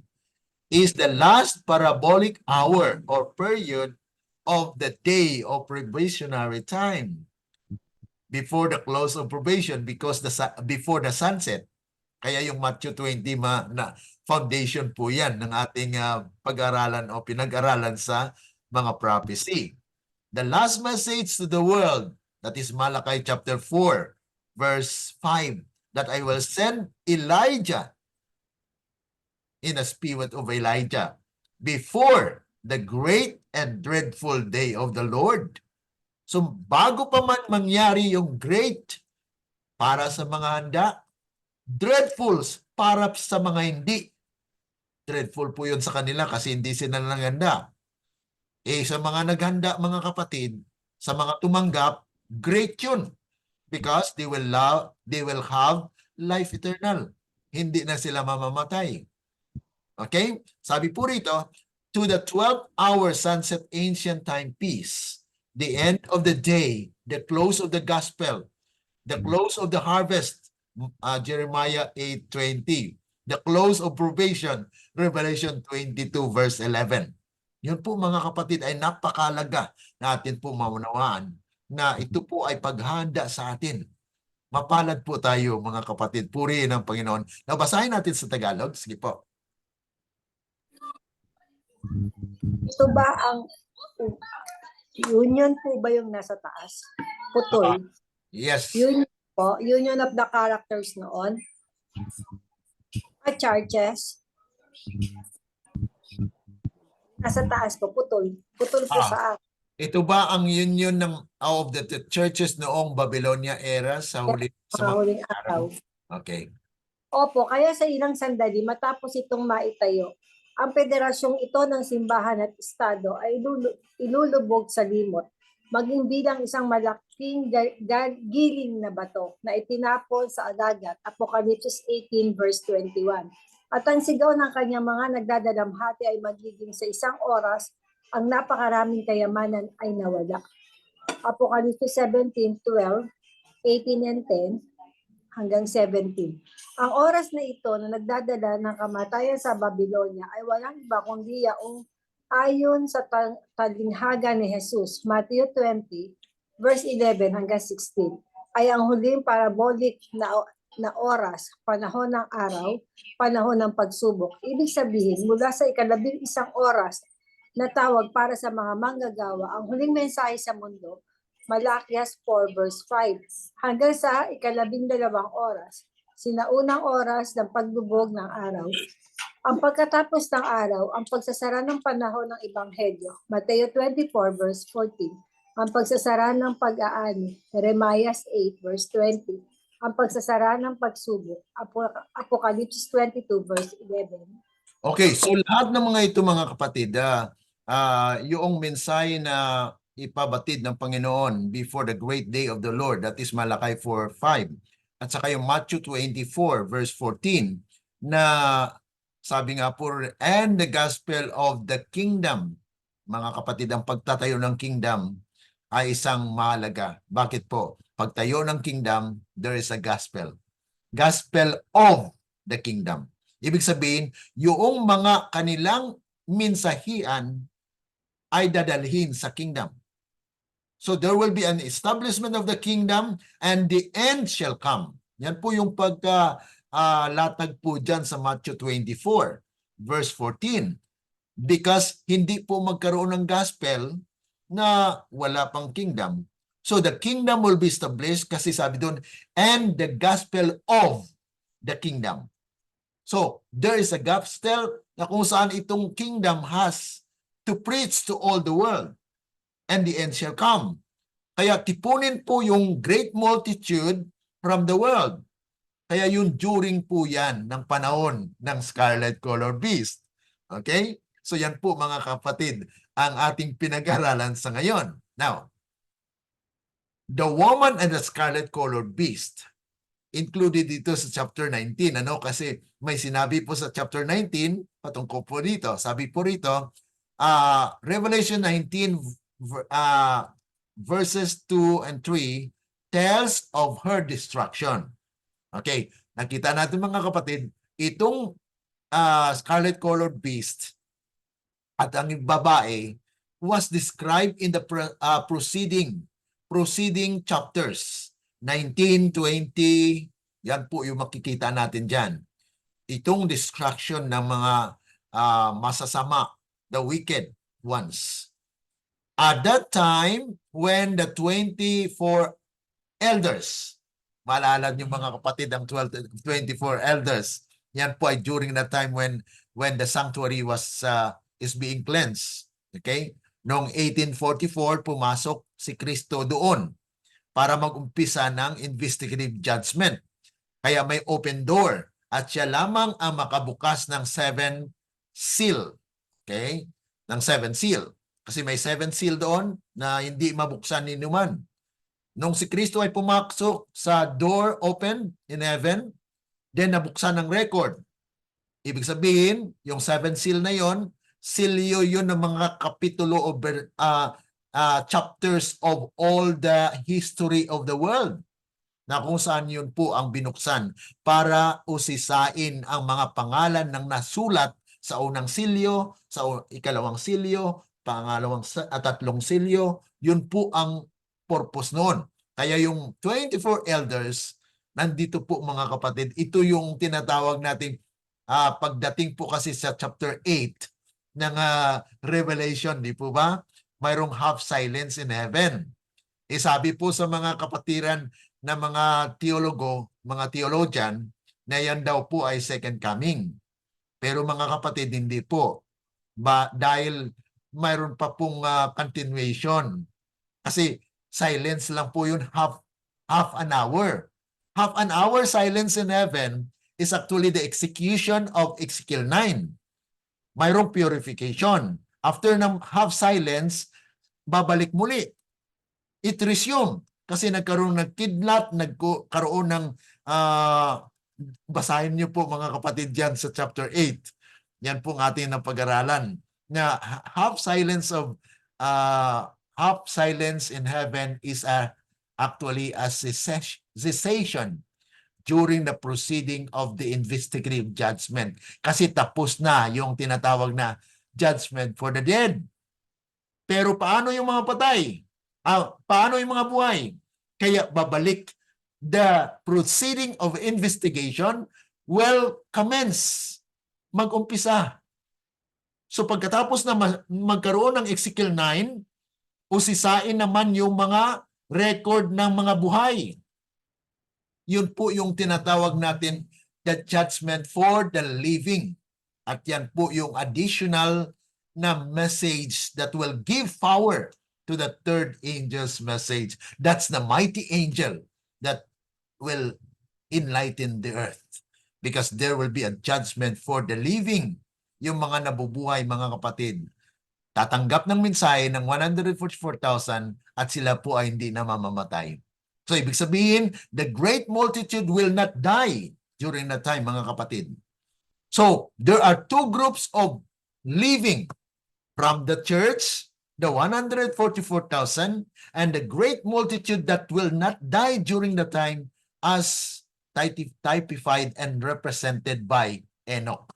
is the last parabolic hour or period of the day of probationary time before the close of probation because before the sunset. Kaya yung Matthew 20 na foundation po yan ng ating pag-aralan o pinag-aralan sa mga prophecy. The last message to the world, that is Malachi chapter 4, verse 5, that I will send Elijah in a spirit of Elijah before the great and dreadful day of the Lord. So bago pa man mangyari yung great para sa mga handa, dreadfuls para sa mga hindi. Dreadful po yun sa kanila kasi hindi sila nanghanda. Sa mga naghanda, mga kapatid, sa mga tumanggap, great yun. Because they will have life eternal. Hindi na sila mamamatay. Okay? Sabi po rito, to the 12-hour sunset ancient timepiece, the end of the day, the close of the gospel, the close of the harvest, Jeremiah 8:20, the close of probation, Revelation 22 verse 11. Yun po mga kapatid ay napakalaga natin po maunawaan na ito po ay paghanda sa atin. Mapalad po tayo mga kapatid. Purihin ang Panginoon. Nabasahin natin sa Tagalog. Sige po. Ito ba ang union po ba yung nasa taas? Putol. Yes. Union po, union of the characters noon. Churches. Nasa taas po, putol. Putol po sa Ito ba ang union of the churches noong Babylonia era sa mga huling araw. Okay. Opo, kaya sa ilang sandali matapos itong maitayo, ang federasyong ito ng simbahan at estado ay ilulubog sa limot, maging bilang isang malaking giling na bato na itinapon sa dagat, Apocalypse 18 verse 21. At ang sigaw ng kanyang mga nagdadalamhati ay magiging sa isang oras, ang napakaraming kayamanan ay nawala. Apocalypse 17:12, 18 and 10 hanggang 17. Ang oras na ito na nagdadala ng kamatayan sa Babylonia ay walang iba kundi yaong ayon sa talinghaga ni Jesus, Matthew 20, verse 11 hanggang 16, ay ang huling parabolic na oras, panahon ng araw, panahon ng pagsubok. Ibig sabihin, mula sa 11 oras na tawag para sa mga manggagawa, ang huling mensahe sa mundo, Malakias 4 verse 5, hanggang sa 12 oras, sinaunang oras ng paglubog ng araw. Ang pagkatapos ng araw, ang pagsasara ng panahon ng Ebanghelyo, Mateo 24 verse 14, ang pagsasara ng pag-aani, Jeremiah 8 verse 20, ang pagsasara ng pagsubok, Apocalypse 22 verse 11. Okay, so lahat ng mga ito mga kapatid, yung mensahe na ipabatid ng Panginoon before the great day of the Lord, that is Malachi 4:5, at saka yung Matthew 24 verse 14 na sabi nga po, and the gospel of the kingdom. Mga kapatid, ang pagtatayo ng kingdom ay isang mahalaga. Bakit po? Pagtayo ng kingdom, there is a gospel. Gospel of the kingdom. Ibig sabihin, yung mga kanilang minsahian ay dadalhin sa kingdom. So there will be an establishment of the kingdom and the end shall come. Yan po yung latag po dyan sa Matthew 24, verse 14. Because hindi po magkaroon ng gospel na wala pang kingdom. So the kingdom will be established kasi sabi doon, and the gospel of the kingdom. So there is a gospel na kung saan itong kingdom has to preach to all the world. And the end shall come. Kaya tipunin po yung great multitude from the world. Kaya yung during po yan ng panahon ng scarlet color beast. Okay? So yan po mga kapatid ang ating pinag-aralan sa ngayon. Now, the woman and the scarlet colored beast included dito sa chapter 19. Ano? Kasi may sinabi po sa chapter 19 patungkol po dito. Sabi po rito, Revelation 19 verses 2 and 3 tells of her destruction. Okay, nakita natin mga kapatid, itong scarlet colored beast at ang babae was described in the preceding chapters 19, 20, yan po yung makikita natin dyan. Itong destruction ng mga masasama, the wicked ones. At that time, when the 24 elders, maalala niyo mga kapatid ang 24 elders, yan po ay during the time when the sanctuary is being cleansed. Okay? Noong 1844, pumasok si Kristo doon para mag-umpisa ng investigative judgment. Kaya may open door at siya lamang ang makabukas ng 7 seal. Okay? Ng 7 seal. Kasi may 7 seal doon na hindi mabuksan ni numan. Nung si Kristo ay pumasok sa door open in heaven, then nabuksan ng record. Ibig sabihin, yung 7 seal na yon, silyo yun ng mga kapitulo of chapters of all the history of the world, na kung saan yun po ang binuksan para usisain ang mga pangalan ng nasulat sa unang silyo, sa ikalawang silyo, tatlong silyo. Yun po ang purpose noon. Kaya yung 24 elders, nandito po mga kapatid, ito yung tinatawag natin pagdating po kasi sa chapter 8 ng Revelation, di po ba? Mayroong half silence in heaven. Sabi po sa mga kapatiran na mga teologo, mga theologian, na yan daw po ay second coming. Pero mga kapatid, hindi po. Dahil mayroon pa pong continuation. Kasi silence lang po yun, half an hour. Half an hour silence in heaven is actually the execution of Ezekiel 9. Mayroong purification. After ng half silence, babalik muli. It resume. Kasi nagkaroon ng kidnap, nagkaroon ng, basahin niyo po mga kapatid yan sa chapter 8. Yan po ang ating napag-aralan. Na half silence in heaven is actually a cessation during the proceeding of the investigative judgment. Kasi tapos na yung tinatawag na judgment for the dead. Pero paano yung mga patay? Paano yung mga buhay? Kaya babalik. The proceeding of investigation will commence. Mag-umpisa. So pagkatapos na magkaroon ng Ezekiel 9, usisain naman yung mga record ng mga buhay. Yun po yung tinatawag natin the judgment for the living. At yan po yung additional na message that will give power to the third angel's message. That's the mighty angel that will enlighten the earth. Because there will be a judgment for the living. Yung mga nabubuhay, mga kapatid, tatanggap ng mensahe ng 144,000 at sila po ay hindi na mamamatay. So, ibig sabihin, the great multitude will not die during that time, mga kapatid. So, there are two groups of living from the church, the 144,000, and the great multitude that will not die during the time as typified and represented by Enoch.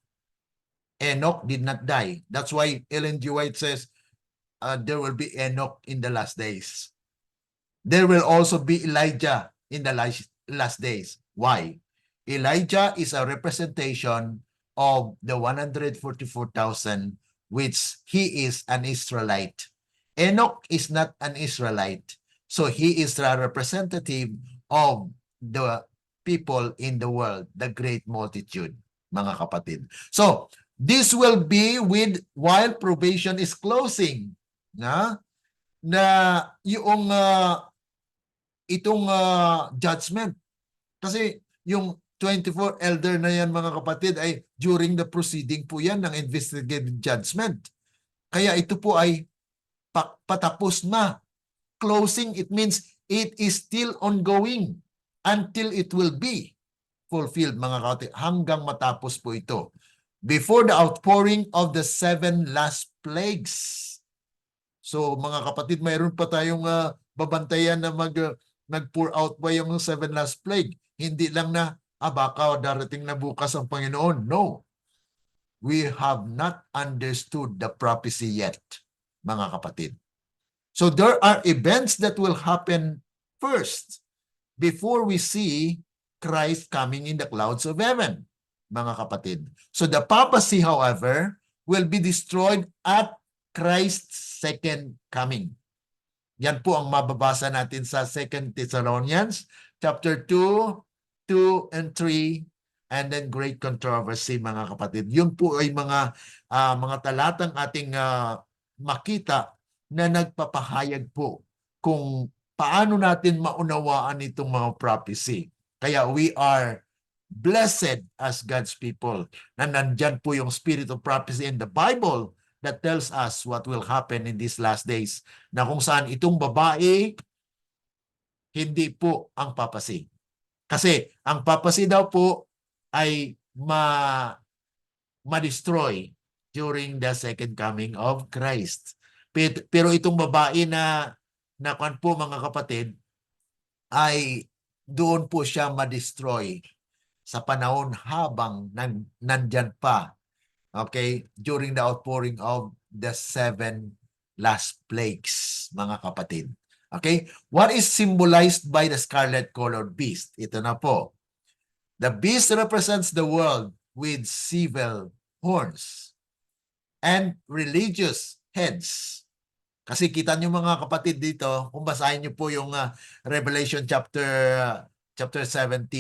Enoch did not die. That's why Ellen G. White says there will be Enoch in the last days. There will also be Elijah in the last days. Why? Elijah is a representation of the 144,000, which he is an Israelite. Enoch is not an Israelite. So he is a representative of the people in the world, the great multitude, mga kapatid. So, this will be while probation is closing. Na yung itong judgment Kasi yung 24 elder na yan mga kapatid ay during the proceeding po yan ng investigative judgment. Kaya ito po ay patapos na. Closing, it means it is still ongoing until it will be fulfilled mga kapatid hanggang matapos po ito. Before the outpouring of the 7 last plagues. So mga kapatid, mayroon pa tayong babantayan na nag-pour out pa yung 7 last plague. Hindi lang na, baka darating na bukas ang Panginoon. No. We have not understood the prophecy yet, mga kapatid. So there are events that will happen first before we see Christ coming in the clouds of heaven, mga kapatid. So the papacy, however, will be destroyed at Christ's second coming. Yan po ang mababasa natin sa 2 Thessalonians chapter 2, 2 and 3, and then great controversy, mga kapatid. Yun po ay mga talatang ating makita na nagpapahayag po kung paano natin maunawaan itong mga prophecy. Kaya we are blessed as God's people na nandyan po yung spirit of prophecy in the Bible that tells us what will happen in these last days, na kung saan itong babae hindi po ang papasi. Kasi ang papasi daw po ay ma-destroy during the second coming of Christ. Pero itong babae na kwan po mga kapatid, ay doon po siya ma-destroy sa panahon habang nandyan pa. Okay? During the outpouring of the 7 last plagues, mga kapatid. Okay? What is symbolized by the scarlet-colored beast? Ito na po. The beast represents the world with 7 horns and religious heads. Kasi kita nyo mga kapatid dito, kung basahin nyo po yung Revelation chapter 17,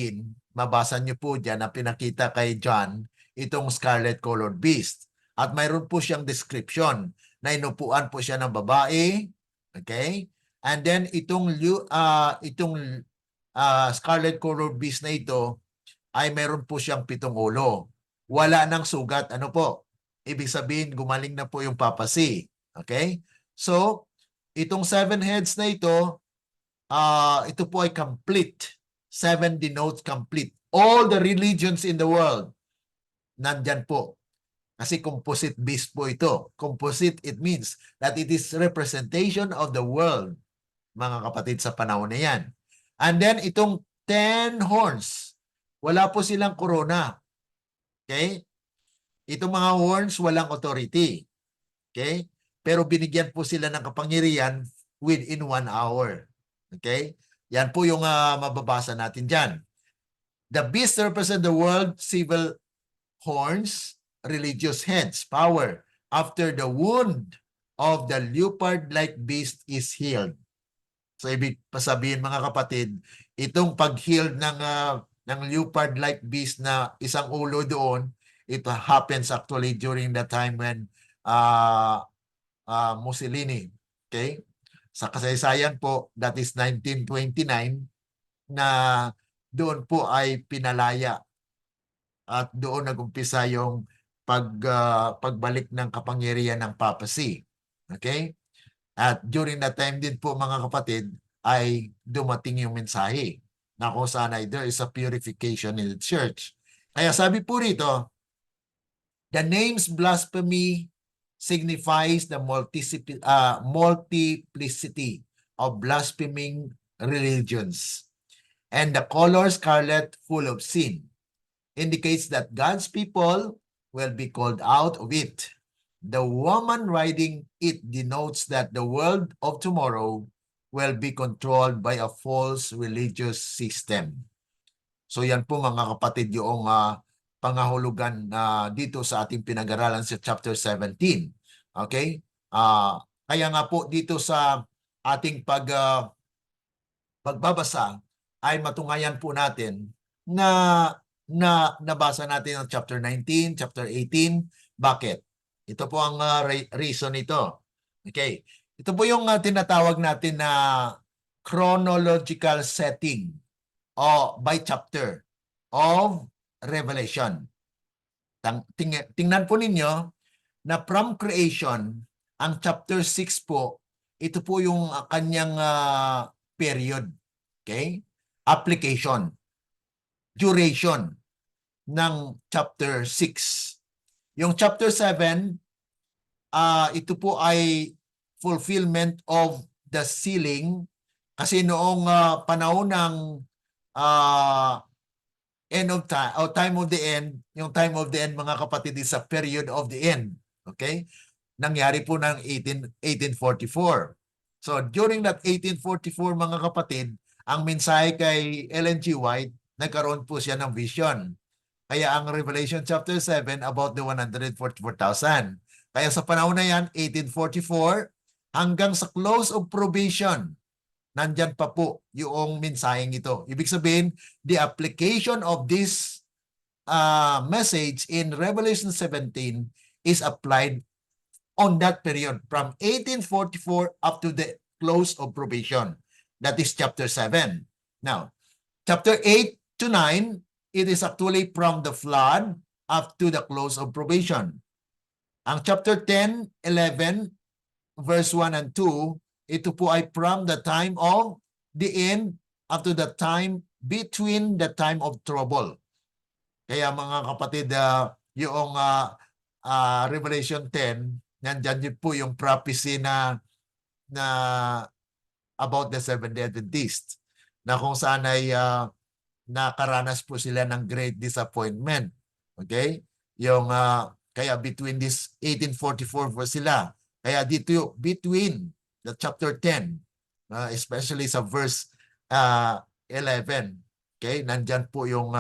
mabasa nyo po dyan na pinakita kay John itong scarlet-colored beast. At mayroon po siyang description na inupuan po siya ng babae. Okay? And then itong scarlet-colored beast na ito ay mayroon po siyang 7 ulo. Wala nang sugat. Ano po? Ibig sabihin, gumaling na po yung papasi. Okay? So, itong 7 heads na ito po ay complete. 7 denotes complete. All the religions in the world, nandyan po. Kasi composite beast po ito. Composite, it means that it is representation of the world, mga kapatid, sa panahon na yan. And then, itong 10 horns, wala po silang corona. Okay? Itong mga horns, walang authority. Okay? Pero binigyan po sila ng kapangyarihan within 1 hour. Okay? Yan po yung mababasa natin dyan. The beast represent the world, 7 horns, religious heads, power. After the wound of the leopard-like beast is healed. So ibig pasabihin mga kapatid, itong pag-healed ng leopard-like beast na isang ulo doon, it happens actually during the time when Mussolini, okay? Sa kasaysayan po, that is 1929, na doon po ay pinalaya at doon nagumpisa yung pagbalik ng kapangyarihan ng papacy. Okay? At during that time din po mga kapatid ay dumating yung mensahe na kung saan ay there is a purification in the church. Kaya sabi po rito, the name's blasphemy signifies the multiplicity of blaspheming religions. And the color scarlet, full of sin, indicates that God's people will be called out of it. The woman riding it denotes that the world of tomorrow will be controlled by a false religious system. So yan po mga kapatid yung pangahulugan dito sa ating pinag-aralan sa chapter 17. Okay? Kaya nga po dito sa ating pagbabasa ay matungayan po natin na nabasa natin ang chapter 19, chapter 18. Bakit? Ito po ang reason nito. Okay. Ito po yung tinatawag natin na chronological setting by chapter of Revelation. Tingnan po ninyo na from creation, ang chapter 6 po, ito po yung kanyang period. Okay? Application. Duration ng chapter 6. Yung chapter 7, ito po ay fulfillment of the sealing kasi noong panahon ng end of time, o time of the end, yung time of the end mga kapatid is a period of the end. Okay? Nangyari po ng 1844. So during that 1844 mga kapatid, ang mensahe kay Ellen G. White, nagkaroon po siya ng vision. Kaya ang Revelation chapter 7 about the 144,000. Kaya sa panahon na yan, 1844, hanggang sa close of probation, nandyan pa po yung mensaheng ito. Ibig sabihin, the application of this message in Revelation 17 is applied on that period from 1844 up to the close of probation. That is chapter 7. Now, chapter 8 to 9, it is actually from the flood up to the close of probation. Ang chapter 10, 11, verse 1 and 2, ito po ay from the time of the end up to the time between the time of trouble. Kaya mga kapatid, yung Revelation 10, nandyan din po yung prophecy na about the Seventh-day Adventists, na kung saan ay nakaranas po sila ng great disappointment. Okay? Yung kaya between this 1844 po sila. Kaya dito between the chapter 10, especially sa verse 11, okay? Nandyan po yung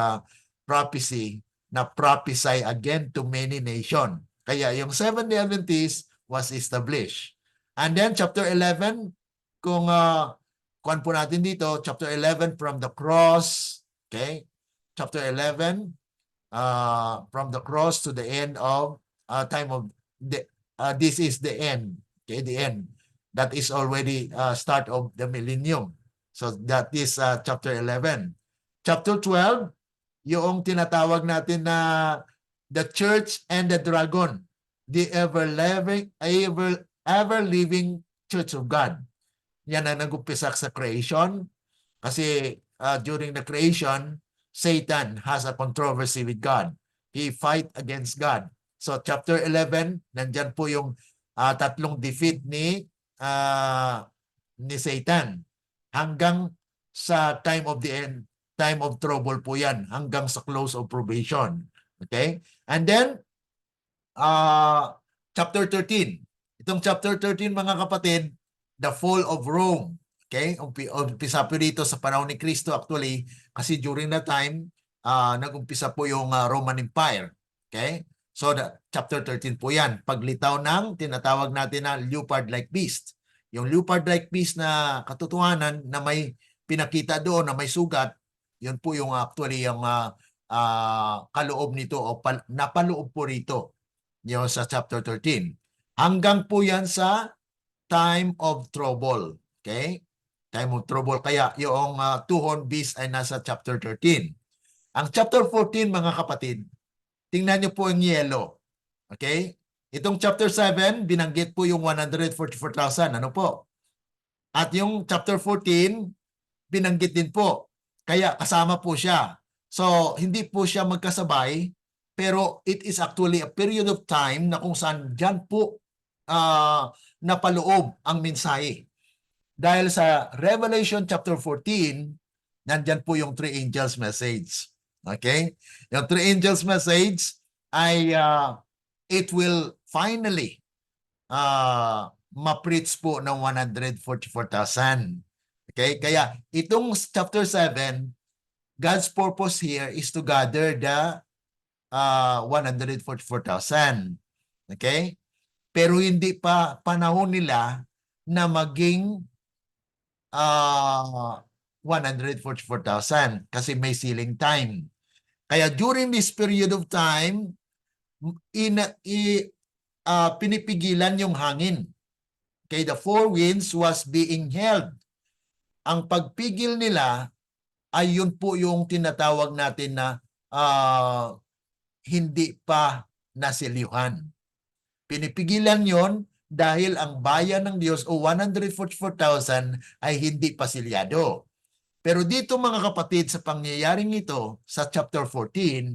prophecy na prophesy again to many nation. Kaya yung Seventh-day Adventist was established. And then chapter 11, kung kuhan po natin dito, chapter 11 from the cross, okay? Chapter 11, from the cross to the end of time of the this is the end. Okay, the end. That is already start of the millennium. So that is chapter 11. Chapter 12, yung tinatawag natin na the church and the dragon, the ever-living church of God. Yan ang nag-umpisa sa creation. Kasi during the creation, Satan has a controversy with God. He fight against God. So chapter 11, nandyan po yung tatlong defeat ni Satan. Hanggang sa time of the end, time of trouble po yan. Hanggang sa close of probation. Okay? And then, chapter 13. Itong chapter 13 mga kapatid, the fall of Rome. Okay? Umpisa po dito sa panahon ni Kristo actually kasi during that time, nag-umpisa po yung Roman Empire. Okay? So, chapter 13 po yan. Paglitaw ng tinatawag natin na leopard-like beast. Yung leopard-like beast na katotohanan na may pinakita doon na may sugat, yun po yung actually yung kaloob nito o napaloob po rito yung sa chapter 13. Hanggang po yan sa time of trouble. Okay? Time of trouble. Kaya yung two-horned beast ay nasa chapter 13. Ang chapter 14, mga kapatid, tingnan niyo po yung yellow. Okay? Itong chapter 7, binanggit po yung 144,000. Ano po? At yung chapter 14, binanggit din po. Kaya kasama po siya. So, hindi po siya magkasabay, pero it is actually a period of time na kung saan dyan po napaloob ang mensahe. Dahil sa Revelation chapter 14, nandyan po yung three angels message. Okay? Yung three angels message ay it will finally ma-preach po ng 144,000. Okay? Kaya itong chapter 7, God's purpose here is to gather the 144,000. Okay? Pero hindi pa panahon nila na maging 144,000 kasi may sealing time. Kaya during this period of time, pinipigilan yung hangin. Okay, the four winds was being held. Ang pagpigil nila ay yun po yung tinatawag natin na hindi pa nasilyuhan. Pinipigilan yon dahil ang bayan ng Diyos o 144,000 ay hindi pa silyado. Pero dito mga kapatid, sa pangyayaring ito, sa chapter 14,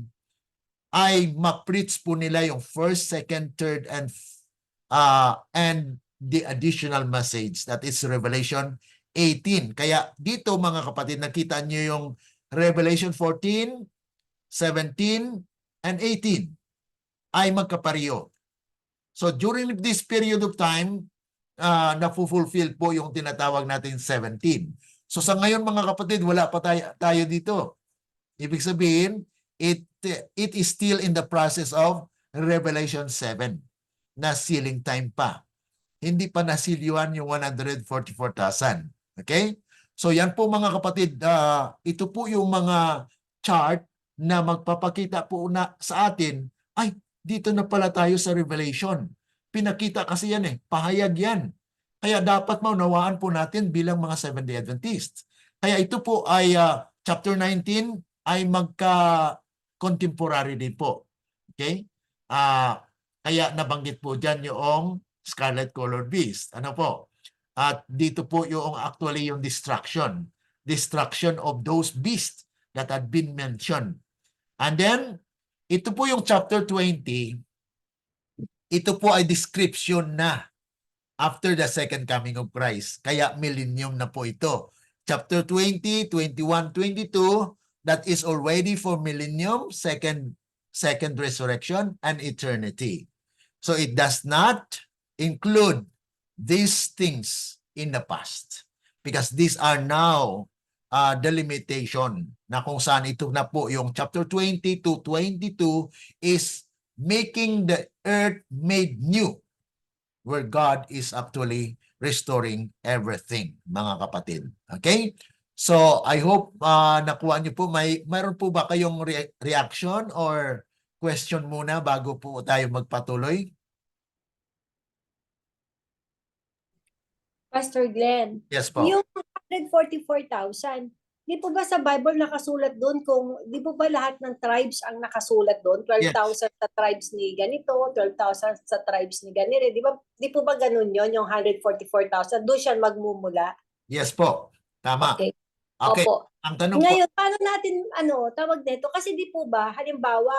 ay ma-preach po nila yung first, second, third, and the additional message, that is Revelation 18. Kaya dito mga kapatid, nakita nyo yung Revelation 14, 17, and 18 ay magkapareho. So during this period of time, na-fulfill po yung tinatawag natin 17. So sa ngayon mga kapatid, wala pa tayo dito. Ibig sabihin, it is still in the process of Revelation 7 na sealing time pa. Hindi pa nasilyuhan yung 144,000. Okay? So yan po mga kapatid, ito po yung mga chart na magpapakita po na sa atin, ay, dito na pala tayo sa Revelation. Pinakita kasi yan pahayag yan. Kaya dapat maunawaan po natin bilang mga Seventh-day Adventists. Kaya ito po ay chapter 19 ay magka-contemporary din po. Okay? Kaya nabanggit po dyan yung scarlet colored beast. Ano po? At dito po yung actually yung destruction of those beasts that had been mentioned. And then, ito po yung chapter 20, ito po ay description na after the second coming of Christ. Kaya millennium na po ito. Chapter 20, 21, 22, that is already for millennium, second resurrection, and eternity. So it does not include these things in the past. Because these are now the limitation na kung saan ito na po yung chapter 20 to 22 is making the earth made new, where God is actually restoring everything, mga kapatid. Okay? So, I hope nakuha niyo po. Mayroon po ba kayong reaction or question muna bago po tayo magpatuloy? Pastor Glenn, Yes po. yung 144,000, di po ba sa Bible nakasulat doon kung, di po ba lahat ng tribes ang nakasulat doon? 12,000 sa tribes ni ganito, 12,000 sa tribes ni ganire. Di po ba ganun yon yung 144,000? Doon siya magmumula? Yes po. Tama. Okay. Okay. Opo. Ang tanong po, Ngayon, paano natin, tawag nito? Kasi di po ba, halimbawa,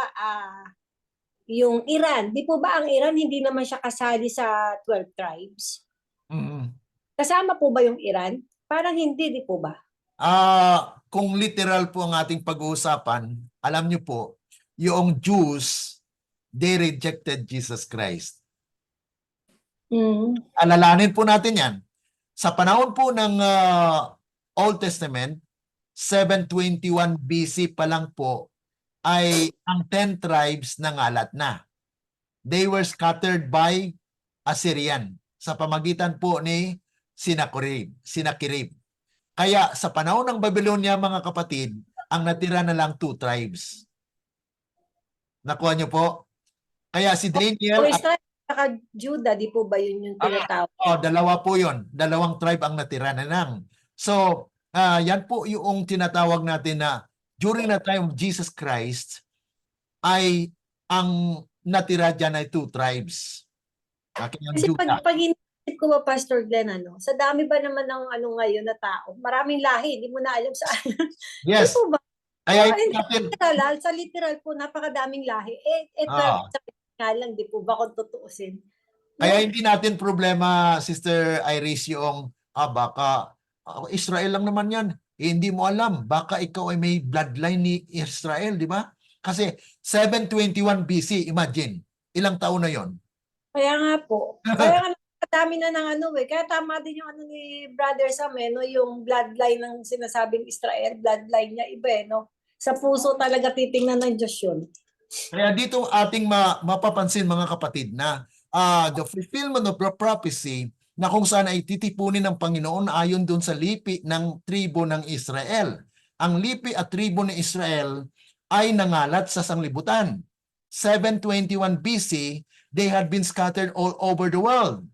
yung Iran, di po ba ang Iran hindi naman siya kasali sa 12 tribes? Kasama po ba yung Iran? Parang hindi, di po ba? kung literal po ang ating pag-uusapan, alam niyo po, yung Jews, they rejected Jesus Christ. Alalanin po natin yan. Sa panahon po ng Old Testament, 721 BC pa lang po, ay ang 10 tribes nangalat na. They were scattered by Assyrian sa pamagitan po ni Sennacherib. Kaya sa panahon ng Babylonia, mga kapatid, ang natira na lang 2 tribes. Nakuha niyo po? Kaya si Daniel... O Israel at Judah, di po ba yun yung tinatawag? Dalawa po yun. 2 tribe ang natira na lang. So, yan po yung tinatawag natin na during the time of Jesus Christ, ay ang natira dyan ay 2 tribes. Kasi pag inisip ko ba, Pastor Glenn, sa dami ba naman ng ngayon na tao, maraming lahi, hindi mo na alam saan. Yes. Di po ba? Kaya Sa literal po, napakadaming lahi. Nga lang, di po ba kung tutuusin? Kaya hindi natin problema, Sister Iris, yung baka Israel lang naman yan. Hindi mo alam. Baka ikaw ay may bloodline ni Israel, di ba? Kasi 721 BC, imagine. Ilang taon na yon? Kaya nga po. Kaya nga dami na ng Kaya tama din yung ni Brother Sam, yung bloodline ng sinasabing Israel, bloodline niya iba, Sa puso talaga titingnan ng Diyos yun. Kaya dito ating mapapansin, mga kapatid, na the fulfillment of the prophecy na kung saan ay titipunin ng Panginoon ayon doon sa lipi ng tribo ng Israel. Ang lipi at tribo ng Israel ay nangalat sa sanglibutan. 721 BC, they had been scattered all over the world.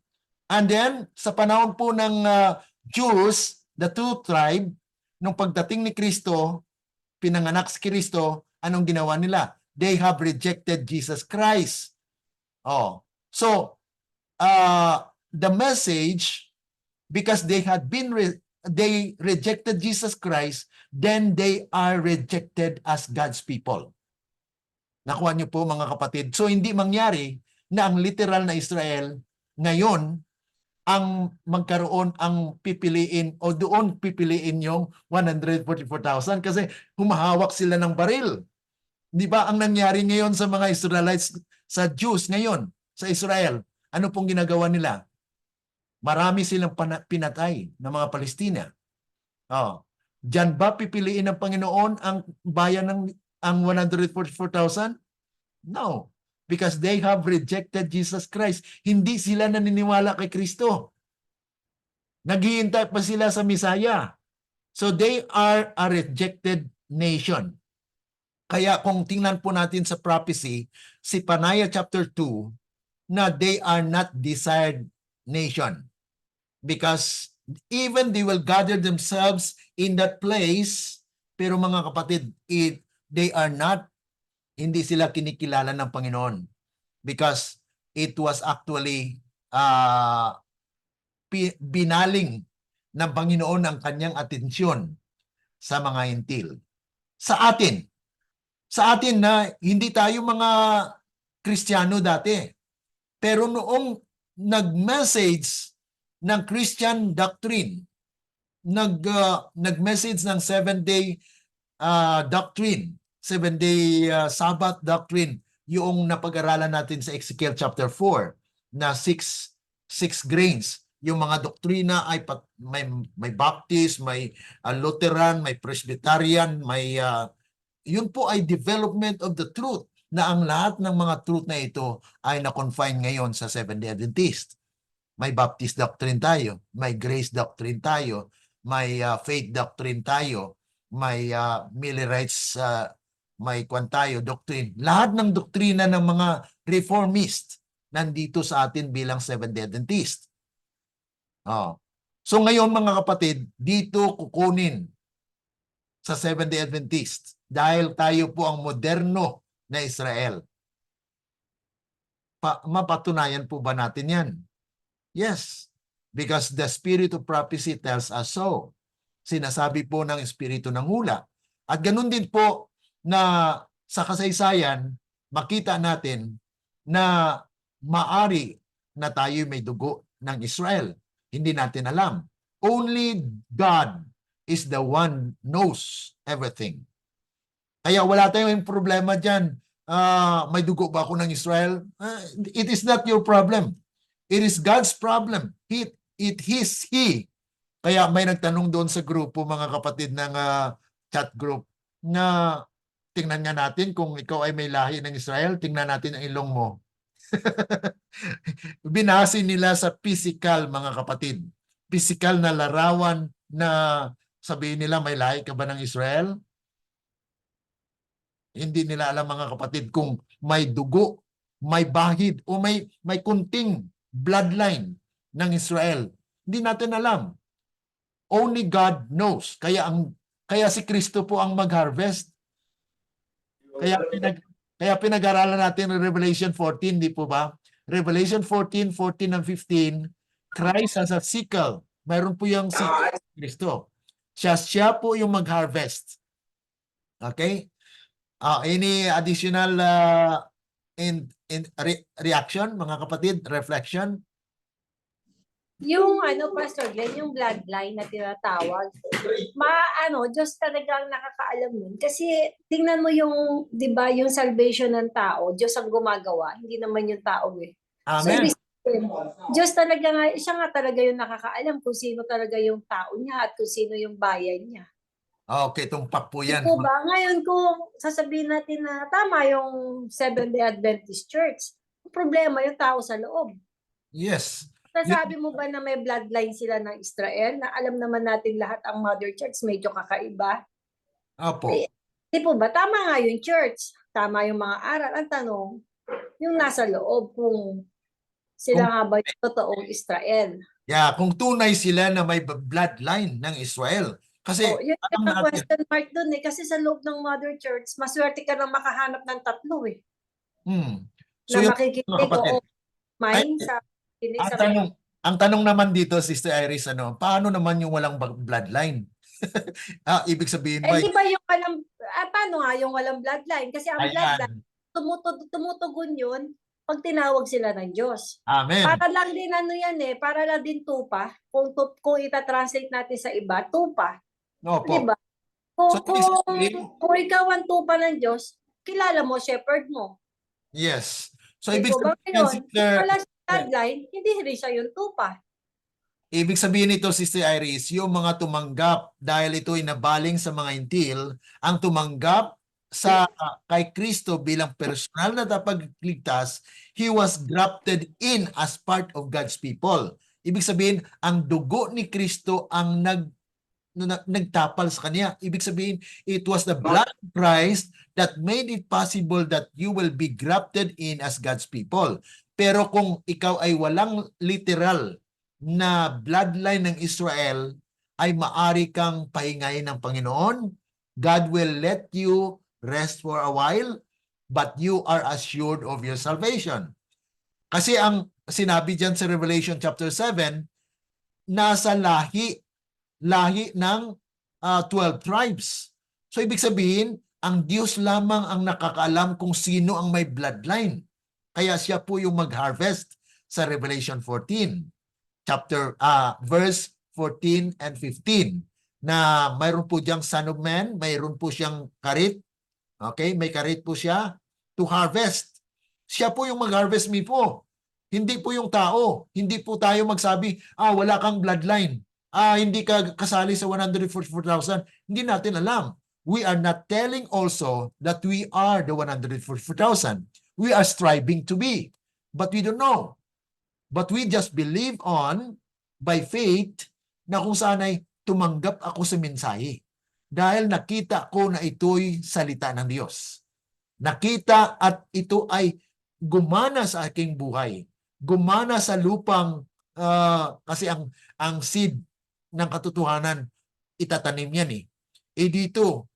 And then, sa panahon po ng Jews, the 2 tribe, nung pagdating ni Kristo, pinanganak si Kristo, anong ginawa nila? They have rejected Jesus Christ. Oh. So, the message, because they had been they rejected Jesus Christ, then they are rejected as God's people. Nakuha niyo po mga kapatid. So hindi mangyari na ang literal na Israel ngayon ang magkaroon, ang pipiliin o doon pipiliin yung 144,000 kasi humahawak sila ng baril. Di ba ang nangyari ngayon sa mga Israelites, sa Jews ngayon, sa Israel, ano pong ginagawa nila? Marami silang pinatay ng mga Palestina. Oh. Diyan ba pipiliin ng Panginoon ang bayan ng ang 144,000? No. Because they have rejected Jesus Christ. Hindi sila naniniwala kay Kristo. Naghihintay pa sila sa Misaya. So they are a rejected nation. Kaya kung tingnan po natin sa prophecy, si Panaya chapter 2, na they are not desired nation. Because even they will gather themselves in that place, pero mga kapatid, they are not, hindi sila kinikilala ng Panginoon. Because it was actually binaling ng Panginoon ang kanyang atensyon sa mga hintil. Sa atin na hindi tayo mga Kristiyano dati, pero noong nag-message ng Christian doctrine, nag-message ng 7-day doctrine, 7-day Sabbath doctrine, yung napag-aralan natin sa Ezekiel chapter 4 na 6 grains. Yung mga doktrina ay may Baptist, may Lutheran, may Presbyterian, may yun po ay development of the truth, na ang lahat ng mga truth na ito ay na-confine ngayon sa Seventh-day Adventist. May Baptist doctrine tayo, may Grace doctrine tayo, may Faith doctrine tayo, may Millerites, may kwan tayo, doctrine. Lahat ng doktrina ng mga Reformist nandito sa atin bilang Seventh-day Adventist. Oh. So ngayon mga kapatid, dito kukunin sa Seventh-day Adventist dahil tayo po ang moderno na Israel. Mapatunayan po ba natin yan? Yes, because the spirit of prophecy tells us so. Sinasabi po ng espiritu ng hula. At ganun din po na sa kasaysayan, makita natin na maari na tayo may dugo ng Israel. Hindi natin alam. Only God is the one knows everything. Kaya wala tayong problema dyan. May dugo ba ako ng Israel? It is not your problem. It is God's problem. It is He. Kaya may nagtanong doon sa grupo, mga kapatid ng chat group, na tingnan nga natin kung ikaw ay may lahi ng Israel, tingnan natin ang ilong mo. Binase nila sa physical, mga kapatid. Physical na larawan na sabihin nila may lahi ka ba ng Israel? Hindi nila alam, mga kapatid, kung may dugo, may bahid, o may kunting bloodline ng Israel. Hindi natin alam. Only God knows. Kaya si Kristo po ang mag-harvest. Kaya pinag-aralan natin ng Revelation 14, di po ba? Revelation 14, 14 and 15, Christ has a sickle. Mayroon po yung sickle ni Kristo. Siya po yung mag-harvest. Okay? Any additional reaction, mga kapatid? Reflection? Yung Pastor Glenn, yung bloodline na tinatawag, Diyos talagang nakakaalam nun. Kasi tingnan mo yung, di ba, yung salvation ng tao, Diyos ang gumagawa, hindi naman yung tao eh. Amen. So, Diyos talaga nga, siya nga talaga yung nakakaalam kung sino talaga yung tao niya at kung sino yung bayan niya. Okay, tumpak po yan. Ito ba? Ngayon kung sasabihin natin na tama yung Seventh-day Adventist Church, ang problema yung tao sa loob. Yes. Sasabi mo ba na may bloodline sila ng Israel na alam naman natin lahat ang Mother Church medyo kakaiba? Opo. Di po ba? Tama nga yung church. Tama yung mga aral. Ang tanong, yung nasa loob, kung sila nga ba yung totoong Israel. Yeah, kung tunay sila na may bloodline ng Israel. Kasi, Oh, yun alam yung natin, question mark dun eh. Kasi sa loob ng Mother Church, maswerte ka nang makahanap ng tatlo eh. So Na yung mga makikinig kapatid, o ay, mind sa kinig ang sa tanong, ang tanong naman dito, Sister Iris, ano, paano naman yung walang bloodline? Ibig sabihin Eh ba, di ba yung walang, paano nga yung walang bloodline? Kasi ang bloodline, ayan, tumutugon yun pag tinawag sila ng Diyos. amen. Para lang din ano yan eh, para lang din tupa. Kung ita-translate natin sa iba, tupa. Di Opo. ba? So, ibig Kung sabihin, kung ikaw ang tupa ng Diyos, kilala mo, shepherd mo. yes. So, Di ibig po ba sabihin, ngayon? Kung Sister, wala sa bloodline, hindi rin siya yung tupa. ibig sabihin nito, Sister Iris, yung mga tumanggap dahil ito ay nabaling sa mga intil, ang tumanggap sa kay Kristo bilang personal na tapagligtas, he was grafted in as part of God's people. Ibig sabihin, ang dugo ni Kristo ang nagtapal sa kanya. Ibig sabihin, it was the blood of Christ that made it possible that you will be grafted in as God's people. Pero kung ikaw ay walang literal na bloodline ng Israel, ay maari kang pahingayin ng Panginoon. God will let you rest for a while, but you are assured of your salvation. Kasi ang sinabi dyan sa Revelation chapter 7, nasa lahi ng 12 tribes. So ibig sabihin, ang Diyos lamang ang nakakaalam kung sino ang may bloodline. Kaya siya po yung mag-harvest sa Revelation 14, verse 14 and 15, na mayroon po diyang Son of Man, mayroon po siyang karit, okay, may karit po siya to harvest. Siya po yung mag-harvest me po. Hindi po yung tao. Hindi po tayo magsabi, wala kang bloodline. Hindi ka kasali sa 144,000. Hindi natin alam. We are not telling also that we are the 144,000. We are striving to be. But we don't know. But we just believe on, by faith, na kung saan ay tumanggap ako sa mensahe. Dahil nakita ko na ito'y salita ng Diyos. Nakita at ito ay gumana sa aking buhay. Gumana sa lupang, kasi ang seed ng katotohanan, itatanim yan eh. Dito,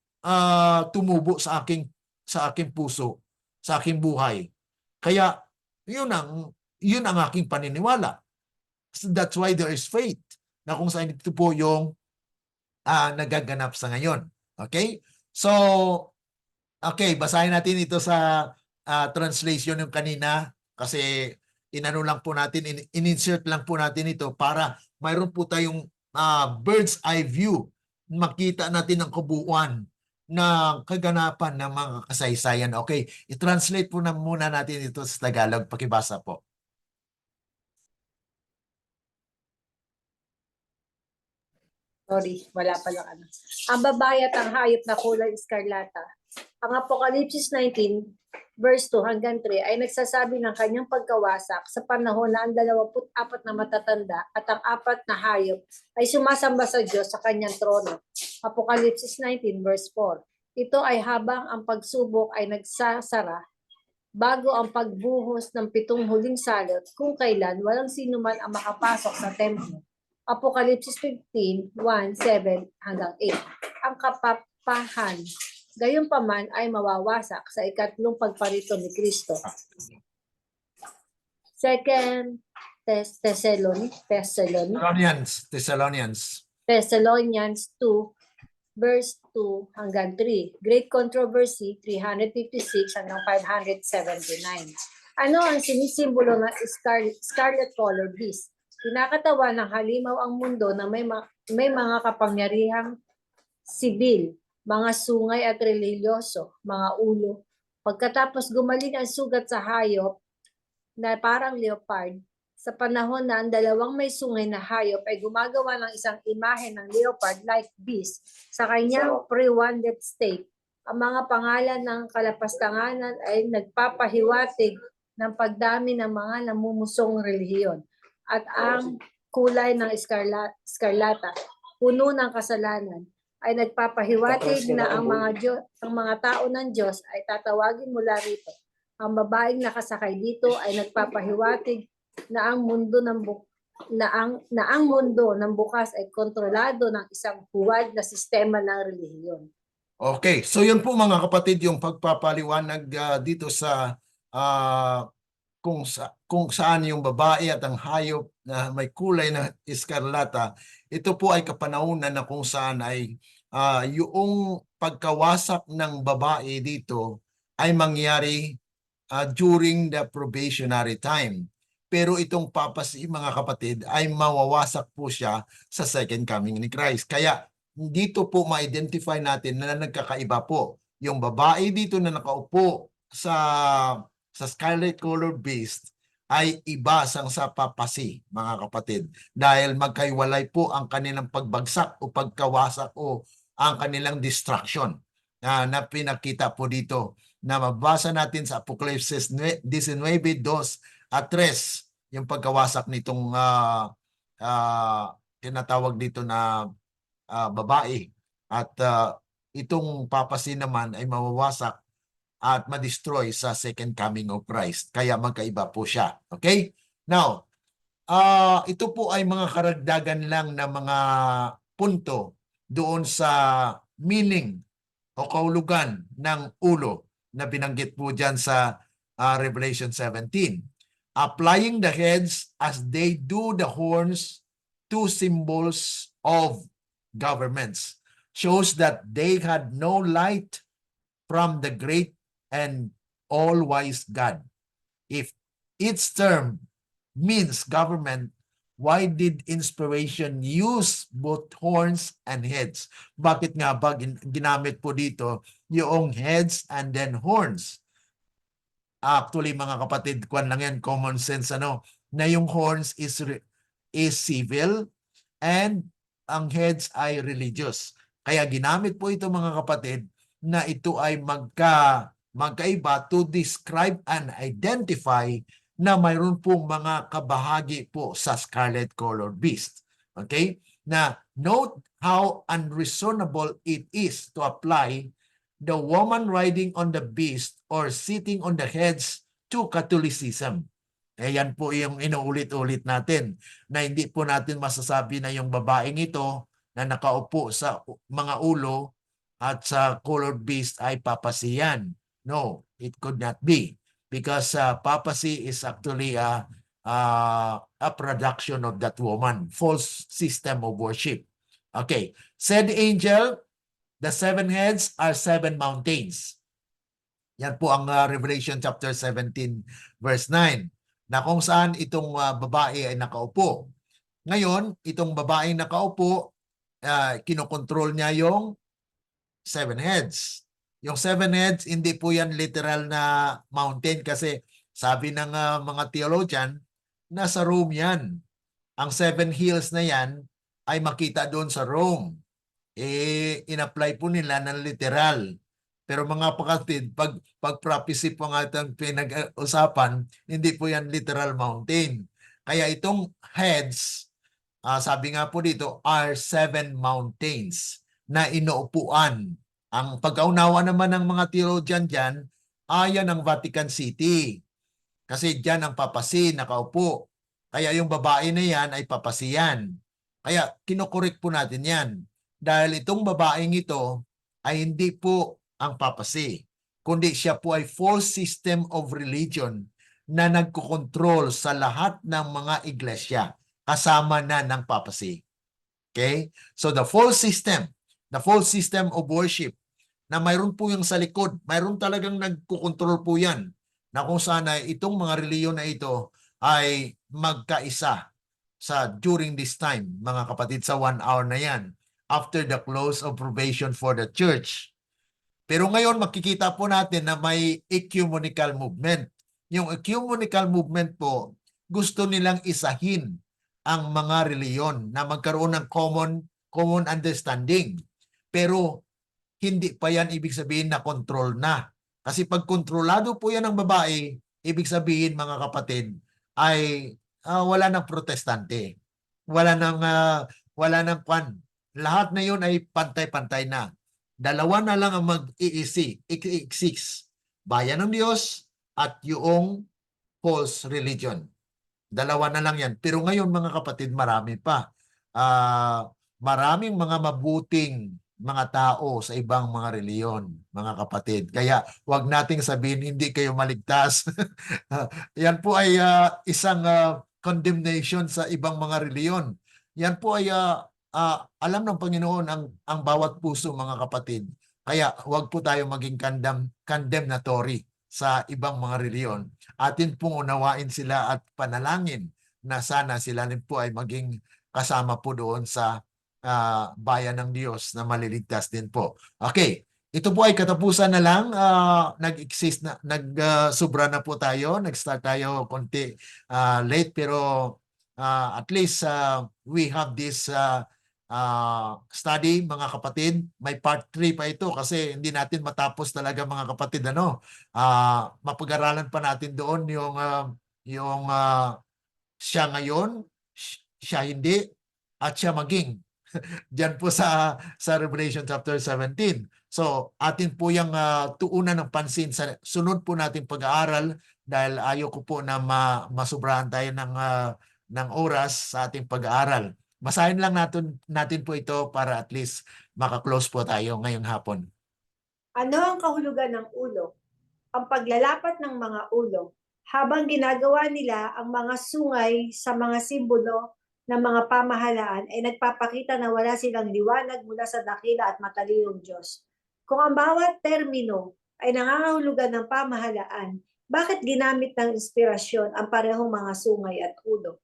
tumubo sa aking puso, sa aking buhay. Kaya, yun ang aking paniniwala. So that's why there is faith, na kung saan ito po yung nagaganap sa ngayon. Okay? So, okay, basahin natin ito sa translation yung kanina kasi inano lang po natin, in-insert lang po natin ito para mayroon po tayong bird's eye view. Makita natin ang kabuuan ng kaganapan ng mga kasaysayan. Okay, i-translate po na muna natin ito sa Tagalog. Pakibasa po. Sorry, wala pa lang ano. Ang babae at ang hayop na kulay eskarlata. Ang Apocalypse 19, verse 2 hanggang 3 ay nagsasabi ng kanyang pagkawasak sa panahon na ang 24 na matatanda at ang 4 na hayop ay sumasamba sa Diyos sa kanyang trono. Apocalypse 19, verse 4. Ito ay habang ang pagsubok ay nagsasara bago ang pagbuhos ng 7 huling salot kung kailan walang sino man ang makapasok sa templo. Apocalypse 15, 1, 7 hanggang 8. Ang kapapahan, gayunpaman ay mawawasak sa ikatlong pagparito ni Kristo. Second Thessalonians 2, verse 2 hanggang 3. Great controversy, 356 hanggang 579. Ano ang sinisimbolo ng scarlet color beast? Kinakatawan ng halimaw ang mundo na may mga kapangyarihang sibil, mga sungay at religyoso, mga ulo. Pagkatapos gumaling ang sugat sa hayop na parang leopard, sa panahon na ang dalawang may sungay na hayop ay gumagawa ng isang imahe ng leopard-like beast sa kanyang pre-wounded state. Ang mga pangalan ng kalapastanganan ay nagpapahiwatig ng pagdami ng mga namumusong relihiyon. At ang kulay ng eskarlata, puno ng kasalanan, ay nagpapahiwatig na ang mga tao ng Diyos ay tatawagin mula rito. Ang babaeng nakasakay dito ay nagpapahiwatig na ang mundo na ang mundo ng bukas ay kontrolado ng isang huwad na sistema ng relihiyon. Okay, so yun po mga kapatid yung pagpapaliwanag dito sa kung saan yung babae at ang hayop na may kulay na iskarlata. Ito po ay kapanahunan na kung saan ay yung pagkawasak ng babae dito ay mangyari during the probationary time. Pero itong papasi, mga kapatid, ay mawawasak po siya sa second coming ni Christ. Kaya dito po ma-identify natin na nagkakaiba po. Yung babae dito na nakaupo sa scarlet color beast ay iba sang sa papasi, mga kapatid. Dahil magkaiwalay po ang kanilang pagbagsak o pagkawasak o ang kanilang destruction na pinakita po dito na mabasa natin sa Apocalypse 19:2 at 3, yung pagkawasak nitong tinatawag dito na babae. At itong papasi naman ay mawawasak at ma-destroy sa second coming of Christ. Kaya magkaiba po siya. Okay? Now, ito po ay mga karagdagan lang na mga punto doon sa meaning o kahulugan ng ulo na binanggit po dyan sa Revelation 17. Applying the heads as they do the horns to symbols of governments shows that they had no light from the great and all-wise God. If its term means government, why did inspiration use both horns and heads? Bakit nga ba ginamit po dito yung heads and then horns? Actually, mga kapatid, kwan lang yan, common sense, na yung horns is civil and ang heads ay religious. Kaya ginamit po ito, mga kapatid, na ito ay magkaiba to describe and identify na mayroon pong mga kabahagi po sa scarlet colored beast. Okay? Na note how unreasonable it is to apply the woman riding on the beast or sitting on the heads to Catholicism. Ayan po yung inuulit-ulit natin na hindi po natin masasabi na yung babaeng ito na nakaupo sa mga ulo at sa colored beast ay papasiyan. No, it could not be. Because papacy is actually a production of that woman, false system of worship. Okay, said the angel, the 7 heads are 7 mountains. Yan po ang Revelation chapter 17 verse 9, na kung saan itong babae ay nakaupo. Ngayon, itong babae nakaupo, kinokontrol niya yung 7 heads. Yung 7 heads, hindi po yan literal na mountain kasi sabi ng mga theologian, nasa Rome yan. Ang 7 hills na yan ay makita doon sa Rome. In-apply po nila ng literal. Pero mga kapatid, pag prophecy po nga itong pinag-usapan, hindi po yan literal mountain. Kaya itong heads, sabi nga po dito, are 7 mountains na inuupuan. Ang pagkaunawa naman ng mga theologian dyan, ayan ang Vatican City. Kasi dyan ang papasi, nakaupo. Kaya yung babae na yan ay papasiyan. Kaya kinukorek po natin yan. Dahil itong babaeng ito ay hindi po ang papasi, kundi siya po ay false system of religion na nagkukontrol sa lahat ng mga iglesia, kasama na ng papasi. Okay? So the false system of worship na mayroon po yung sa likod, mayroon talagang nagkukontrol po yan na kung saan itong mga reliyon na ito ay magkaisa during this time, mga kapatid, sa 1 hour na yan after the close of probation for the church. Pero ngayon makikita po natin na may ecumenical movement. Yung ecumenical movement po, gusto nilang isahin ang mga reliyon na magkaroon ng common understanding. Pero hindi pa yan ibig sabihin na control na. Kasi pag kontrolado po yan ng babae, ibig sabihin, mga kapatid, ay wala ng protestante. Wala ng kwan. Lahat na yun ay pantay-pantay na. Dalawa na lang ang mag-i-exist. Bayan ng Diyos at yung false religion. Dalawa na lang yan. Pero ngayon mga kapatid, marami pa. Maraming mga mabuting mga tao sa ibang mga reliyon, mga kapatid. Kaya wag nating sabihin hindi kayo maligtas. Yan po ay isang condemnation sa ibang mga reliyon. Yan po ay alam ng Panginoon ang bawat puso, mga kapatid. Kaya wag po tayo maging condemnatory sa ibang mga reliyon. Atin pong unawain sila at panalangin na sana sila rin po ay maging kasama po doon sa bayan ng Diyos na maliligtas din po. Okay, ito po ay katapusan na lang. Nag-exist na, sobra na po tayo. Nag-start tayo konti late, pero at least we have this study, mga kapatid. May part 3 pa ito kasi hindi natin matapos talaga, mga kapatid. Mapag-aralan pa natin doon yung siya ngayon, siya hindi, at siya maging. Diyan po sa Revelation chapter 17. So, atin po yung tuunan ng pansin sa sunod po natin pag-aaral, dahil ayoko po na masubrahan tayo ng oras sa ating pag-aaral. Basahin lang natin po ito para at least maka-close po tayo ngayong hapon. Ano ang kahulugan ng ulo? Ang paglalapat ng mga ulo habang ginagawa nila ang mga sungay sa mga simbolo ng mga pamahalaan ay nagpapakita na wala silang liwanag mula sa dakila at matalinong Diyos. Kung ang bawat termino ay nangangahulugan ng pamahalaan, bakit ginamit ng inspirasyon ang parehong mga sungay at ulo?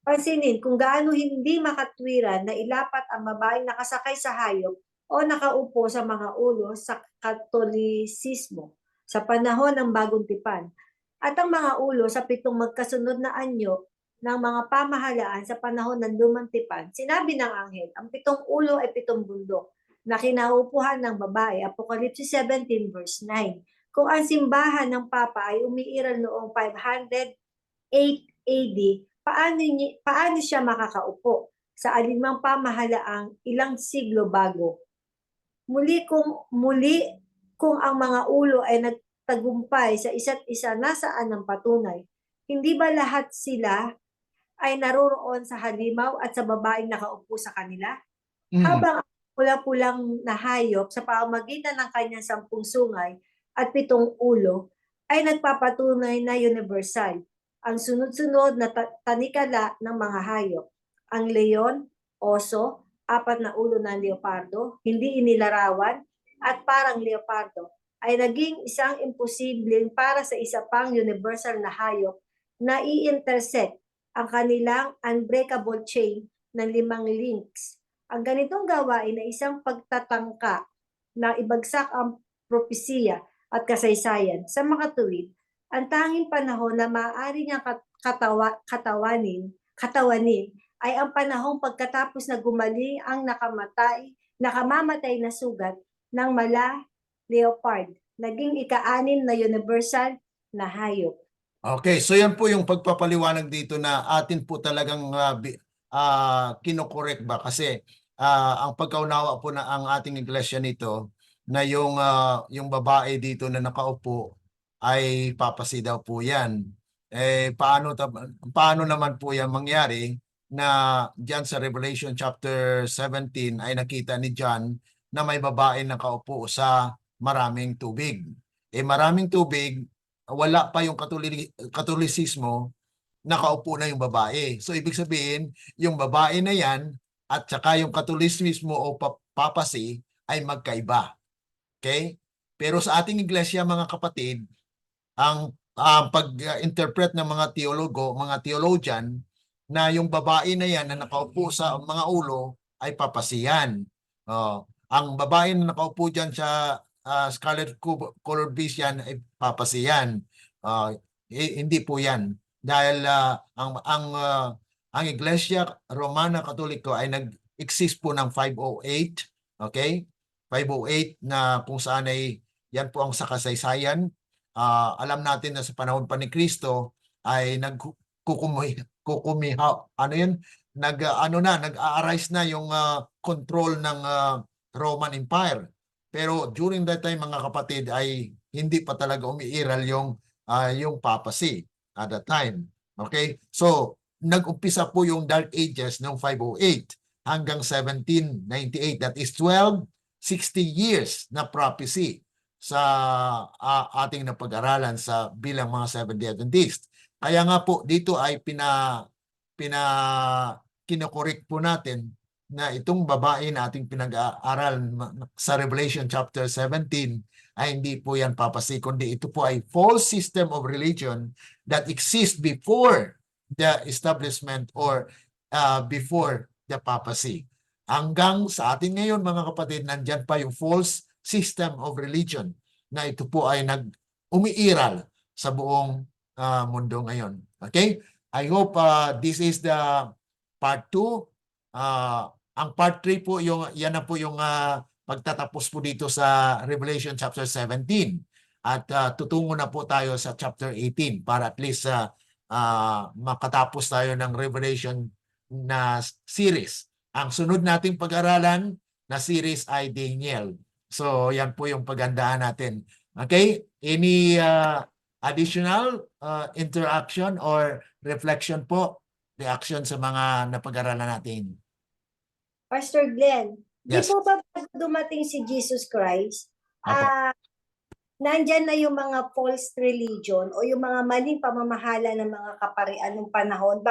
Pansinin kung gaano hindi makatwiran na ilapat ang babaeng nakasakay sa hayop o nakaupo sa mga ulo sa Katolisismo sa panahon ng Bagong Tipan, at ang mga ulo sa 7 magkasunod na anyo ng mga pamahalaan sa panahon ng Lumang Tipan. Sinabi ng anghel, ang 7 ulo ay 7 bundok na kinaupuhan ng babae, Apokalipsis 17 verse 9. Kung ang simbahan ng Papa ay umiiral noong 508 AD, paano siya makakaupo sa alinmang pamahalaang ilang siglo bago? Muli kung ang mga ulo ay nagtagumpay sa isa't isa, nasaan ang patunay? Hindi ba lahat sila ay naroroon sa halimaw at sa babaeng nakaupo sa kanila? Habang ang pula-pulang na hayop sa pamamagitan ng kanyang 10 sungay at 7 ulo ay nagpapatunay na universal. Ang sunod-sunod na tanikala ng mga hayop, ang leon, oso, 4 na ulo ng leopardo, hindi inilarawan at parang leopardo, ay naging isang imposibleng para sa isa pang universal na hayop na i-intersect ang kanilang unbreakable chain ng 5 links. Ang ganitong gawain ay isang pagtatangka na ibagsak ang propesiya at kasaysayan sa mga tuwid. Ang tanging panahon na maaari niyang katawanin ay ang panahong pagkatapos na gumaling ang nakamamatay na sugat ng mala leopard, naging ika-6 na universal na hayop. Okay, so yan po yung pagpapaliwanag dito na atin po talagang kinokorek ba, kasi ang pagkaunawa po na ang ating iglesia nito na yung babae dito na nakaupo ay papasi daw po yan. Paano naman po yan mangyari na diyan sa Revelation chapter 17 ay nakita ni John na may babae nakaupo sa maraming tubig. Maraming tubig, wala pa yung Katolisismo, nakaupo na yung babae. So ibig sabihin, yung babae na yan at saka yung Katolisismo o papasi ay magkaiba. Okay? Pero sa ating iglesia, mga kapatid, ang pag-interpret ng mga teologo, mga theologian, na yung babae na yan na nakaupo sa mga ulo ay papasiyan. Ang babae na nakaupo dyan sa scarlet colored beast yan ay papasiyan. Hindi po yan. Dahil ang Iglesia Romana Katoliko ay nag-exist po ng 508. Okay? 508 na kung saan ay yan po ang sakasaysayan. Alam natin na sa panahon pa ni Kristo ay nag-a-arise na yung control ng Roman Empire. Pero during that time, mga kapatid, ay hindi pa talaga umiiral yung papacy at that time. Okay? So, nag-umpisa po yung Dark Ages noong 508 hanggang 1798. That is 60 years na prophecy sa ating napag-aralan sa bilang mga Seventh-day Adventist. Kaya nga po dito ay kinokorek po natin na itong babae na ating pinag-aaral sa Revelation chapter 17 ay hindi po yan papasi, kundi ito po ay false system of religion that exists before the establishment or before the papacy. Hanggang sa atin ngayon mga kapatid, nandyan pa yung false system of religion na ito po ay umiiral sa buong mundo ngayon. Okay? I hope this is the part 2. Ang part 3 po, yan na po yung pagtatapos po dito sa Revelation chapter 17. At tutungo na po tayo sa chapter 18 para at least makatapos tayo ng Revelation na series. Ang sunod nating pag-aralan na series ay Daniel. So yan po yung pagandaan natin. Okay? Any additional interaction or reflection po, reaction sa mga napag-aralan natin? Pastor Glenn, Yes. di po ba bago dumating si Jesus Christ, Apo. nandyan na yung mga false religion o yung mga maling pamamahala ng mga kaparian ng panahon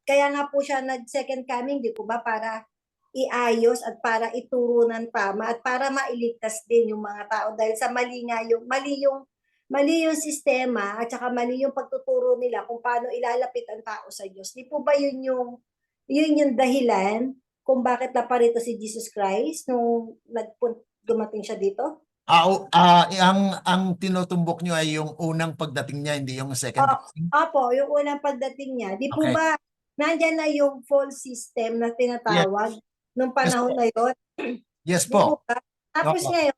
kaya nga po siya nag-second coming, di po ba, para iayos at para ituro ng tama at para mailigtas din yung mga tao dahil sa mali yung sistema at saka mali yung pagtuturo nila kung paano ilalapit ang tao sa Diyos. Di po ba yun yung dahilan kung bakit naparito si Jesus Christ nung dumating siya dito? Ang tinutumbok nyo ay yung unang pagdating niya, hindi yung second coming? Opo, yung unang pagdating niya. Di po Okay. ba nandyan na yung false system na tinatawag nung panahon na yun? Yes Di po po. ba? Tapos Opo. ngayon,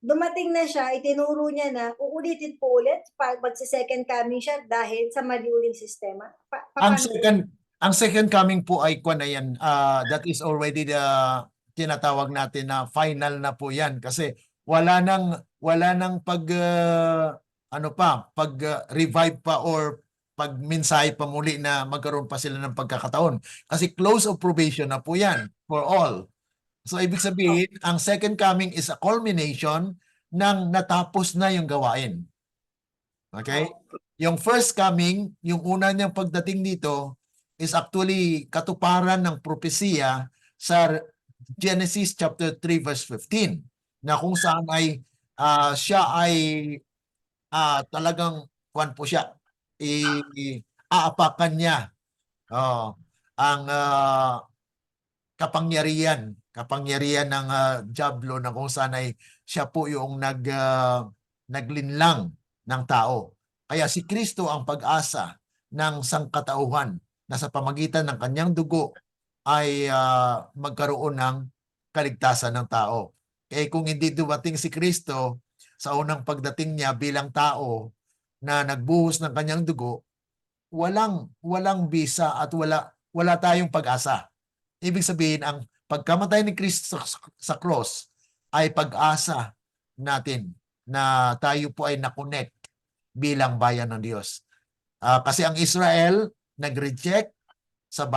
dumating na siya, itinuro niya na uulitin po ulit pag magsi-second coming siya dahil sa mali uling sistema. Ang second coming po ay na yan. That is already the tinatawag natin na final na po yan kasi wala nang revive pa or pag-mensahe pa muli na magkaroon pa sila ng pagkakataon. Kasi close of probation na po yan for all. So ibig sabihin, ang second coming is a culmination ng natapos na yung gawain. Okay? Yung first coming, yung una niyang pagdating dito is actually katuparan ng propesiya sa Genesis chapter 3 verse 15 na kung saan ay siya ay talagang aapakan niya ang kapangyarihan ng Diablo na kung saan ay siya po yung naglinlang ng tao. Kaya si Kristo ang pag-asa ng sangkatauhan na sa pamagitan ng kanyang dugo ay magkaroon ng kaligtasan ng tao. Kaya kung hindi dumating si Kristo sa unang pagdating niya bilang tao na nagbuhos ng kanyang dugo, walang bisa at wala tayong pag-asa. Ibig sabihin, ang pagkamatay ni Kristo sa cross ay pag-asa natin na tayo po ay nakonect bilang bayan ng Diyos. Kasi ang Israel nag-reject sa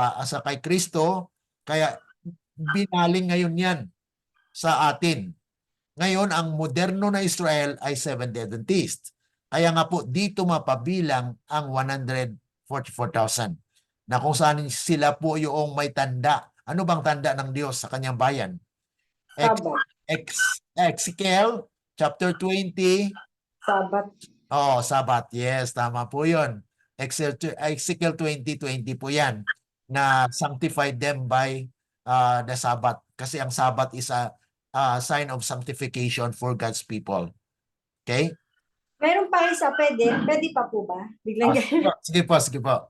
kay Kristo, kaya binaling ngayon yan sa atin. Ngayon, ang moderno na Israel ay Seventh-day Adventist. Kaya nga po, dito mapabilang ang 144,000 na kung saan sila po yung may tanda. Ano bang tanda ng Diyos sa kanyang bayan? Ezekiel chapter 20. Sabat. Sabat. Yes, tama po yun. Ezekiel 20:20 po yan na sanctified them by the Sabbath. Kasi ang Sabbath is a sign of sanctification for God's people. Okay? Meron pa isa, pwede pa po ba? Biglang Sige po.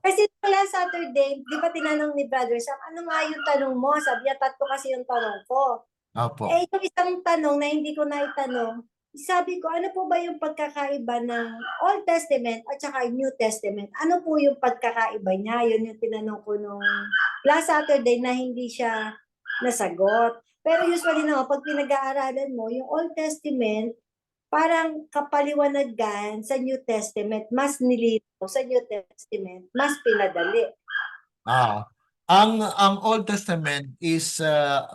Kasi last Saturday, di ba tinanong ni Brother Sam, ano nga yung tanong mo? Sabi niya, 3 kasi yung tanong ko. Opo. Yung isang tanong na hindi ko naitanong, sabi ko, ano po ba yung pagkakaiba ng Old Testament at saka New Testament? Ano po yung pagkakaiba niya? Yun yung tinanong ko nung last Saturday na hindi siya nasagot. Pero usually pag pinag-aaralan mo, yung Old Testament, parang kapaliwanagan sa New Testament, mas nilito sa New Testament, mas pinadali. Ang Old Testament is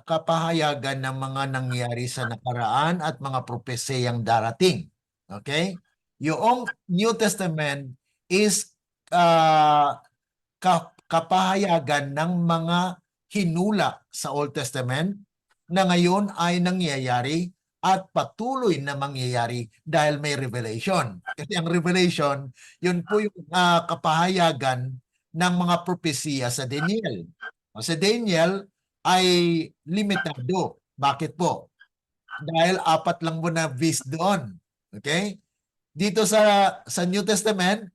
kapahayagan ng mga nangyari sa nakaraan at mga propesiyang darating. Okay? Yung New Testament is kapahayagan ng mga hinula sa Old Testament na ngayon ay nangyayari at patuloy na mangyayari dahil may revelation. Kasi ang revelation, yun po yung kapahayagan ng mga propesiya sa Daniel. Sa Daniel ay limitado. Bakit po? Dahil 4 lang po na verse doon. Okay? Dito sa New Testament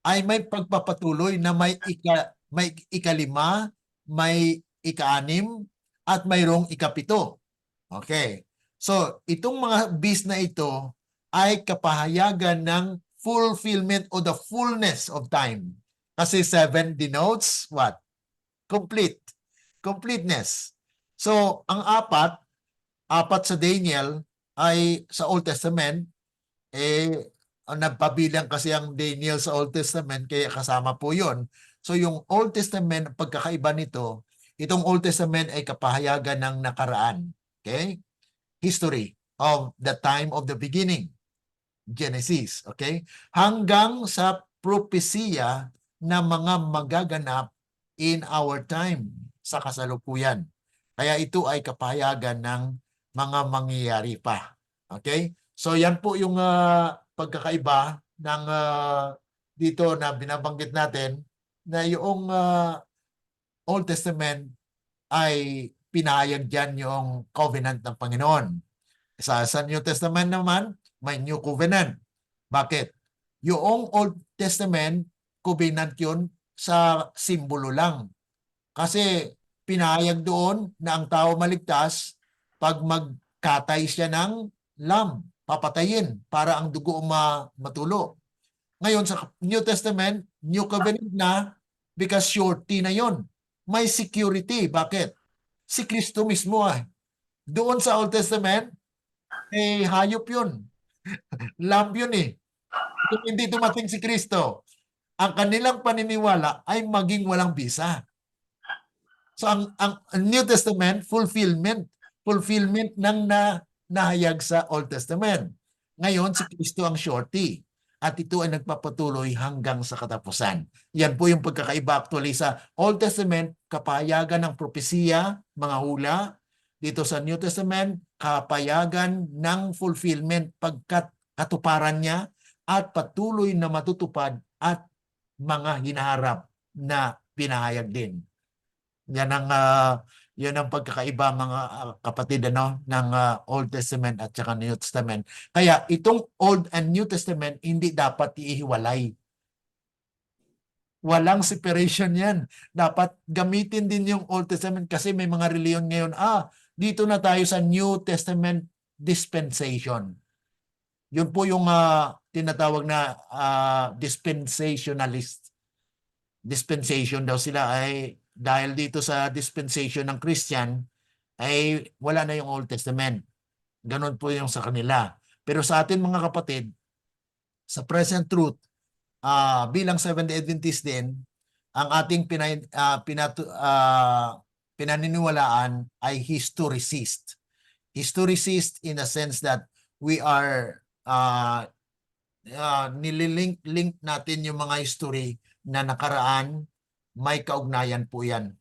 ay may pagpapatuloy na may ika-5, may ika-6, at mayroong ika-7. Okay. So, itong mga verse na ito ay kapahayagan ng fulfillment o the fullness of time. Kasi 7 denotes what? Complete. Completeness. So, ang 4 sa Daniel ay sa Old Testament, nagpabilang kasi ang Daniel sa Old Testament, kaya kasama po yon. So, yung Old Testament, pagkakaiba nito, itong Old Testament ay kapahayagan ng nakaraan. Okay? History of the time of the beginning. Genesis, okay? Hanggang sa propesiya na mga magaganap in our time sa kasalukuyan. Kaya ito ay kapahayagan ng mga mangyayari pa. Okay? So yan po yung pagkakaiba ng dito na binabanggit natin na yung Old Testament ay pinahayag dyan yung covenant ng Panginoon. Sa New Testament naman, may New Covenant. Bakit? Yung Old Testament, covenant yun sa simbolo lang. Kasi pinahayag doon na ang tao maligtas pag magkatay siya ng lamb, papatayin para ang dugo matulo. Ngayon sa New Testament, New Covenant na because surety na yon. May security. Bakit? Si Kristo mismo doon sa Old Testament, hayop yun. Lamb yun Kung hindi dumating si Kristo, ang kanilang paniniwala ay maging walang bisa. So ang New Testament, fulfillment ng nahayag sa Old Testament. Ngayon, si Kristo ang surety. At ito ay nagpapatuloy hanggang sa katapusan. Yan po yung pagkakaiba actually sa Old Testament, kapahayagan ng propesiya, mga hula. Dito sa New Testament, kapayagan ng fulfillment pagkat katuparan niya at patuloy na matutupad at mga hinaharap na pinahayag din. Yan ang pagkakaiba mga kapatid ng Old Testament at saka New Testament. Kaya itong Old and New Testament hindi dapat ihiwalay. Walang separation yan. Dapat gamitin din yung Old Testament kasi may mga reliyon ngayon, dito na tayo sa New Testament dispensation. Yun po yung tinatawag na dispensationalist. Dispensation daw sila ay dahil dito sa dispensation ng Christian ay wala na yung Old Testament. Ganon po yung sa kanila. Pero sa atin mga kapatid, sa present truth, bilang Seventh-day Adventist din, ang ating pinaniniwalaan ay historicist. Historicist in the sense that we are nililink natin yung mga history na nakaraan, may kaugnayan po yan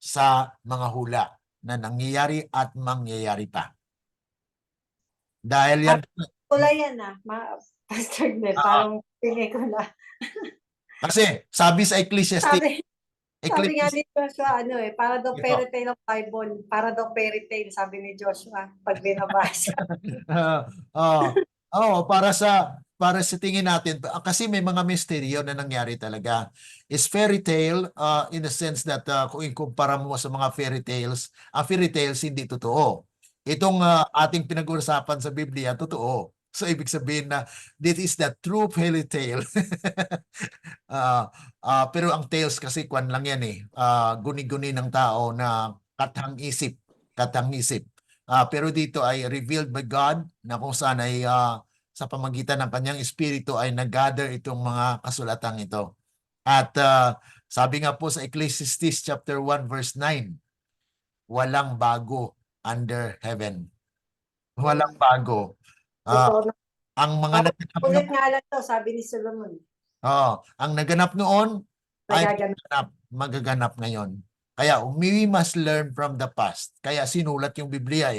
sa mga hula na nangyayari at mangyayari pa. Dahil yan... Wala yan Pastor Glenn, parang pili ko na. Kasi sabi sa Ecclesiastes... Sabi nga ni Joshua, para daw fairy tale ng Bible, para daw fairy tale, sabi ni Joshua, pag binabasa. Para sa tingin natin, kasi may mga misteryo na nangyari talaga. Is fairy tale in the sense that kung ikumpara mo sa mga fairy tales, ang fairy tales hindi totoo. Itong ating pinag-uusapan sa Biblia, totoo. So, ibig sabihin na this is the true fairy tale. Pero ang tales kasi kwan lang yan guni-guni ng tao na katang isip. Pero dito ay revealed by God na kung saan ay sa pamagitan ng kanyang espiritu ay nag-gather itong mga kasulatang ito. At sabi nga po sa Ecclesiastes chapter 1 verse 9, walang bago under heaven. Walang bago. Totoo na. Ang mga naganap Ulit nga lang to, sabi ni Solomon. ang naganap noon ay Nagaganap. magaganap ngayon. Kaya we must learn from the past. Kaya sinulat yung Biblia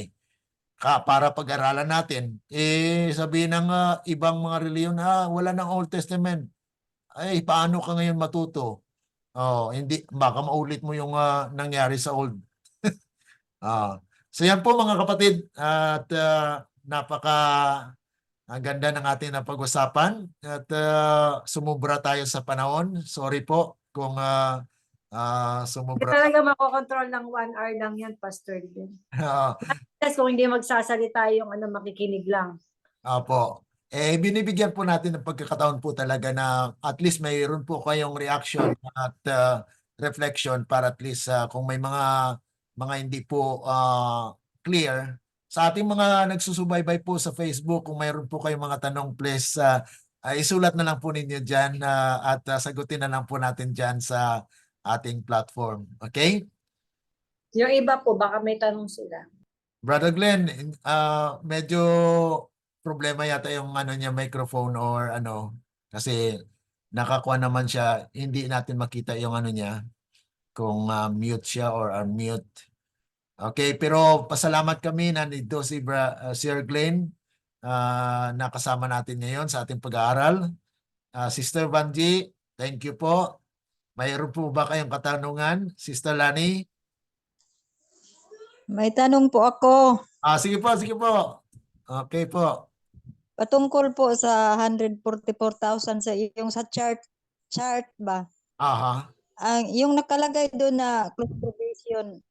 para pag-aralan natin. Sabihin ng ibang mga reliyon, wala ng Old Testament. Ay, paano ka ngayon matuto? Hindi, baka maulit mo yung nangyari sa Old. So yan po mga kapatid, at napaka ganda ng ating napag-usapan at sumubra tayo sa panahon. Sorry po kung Hindi sumubra. talaga makokontrol ng 1 hour lang yan, Pastor Ben. Ah, Yes, kung hindi magsasalita yung makikinig lang. Apo. Binibigyan po natin ng pagkakataon po talaga na at least mayroon po kayong reaction at reflection para at least kung may mga hindi po clear sa ating mga nagsusubaybay po sa Facebook, kung mayroon po kayong mga tanong, please isulat na lang po ninyo dyan at sagutin na lang po natin dyan sa ating platform. Okay? Yung iba po, baka may tanong sila. Brother Glenn, medyo problema yata yung niya microphone or kasi nakakuha naman siya, hindi natin makita yung niya kung mute siya or unmute. Okay, pero pasalamat kami na nandito si Sir Glenn nakasama natin ngayon sa ating pag-aaral. Sister Vanji, thank you po. Mayroon po ba kayong katanungan, Sister Lani? May tanong po ako. Sige po, sige po. Okay po. Patungkol po sa 144,000 sa iyong sa chart ba? Aha. Yung nakalagay doon na close provision.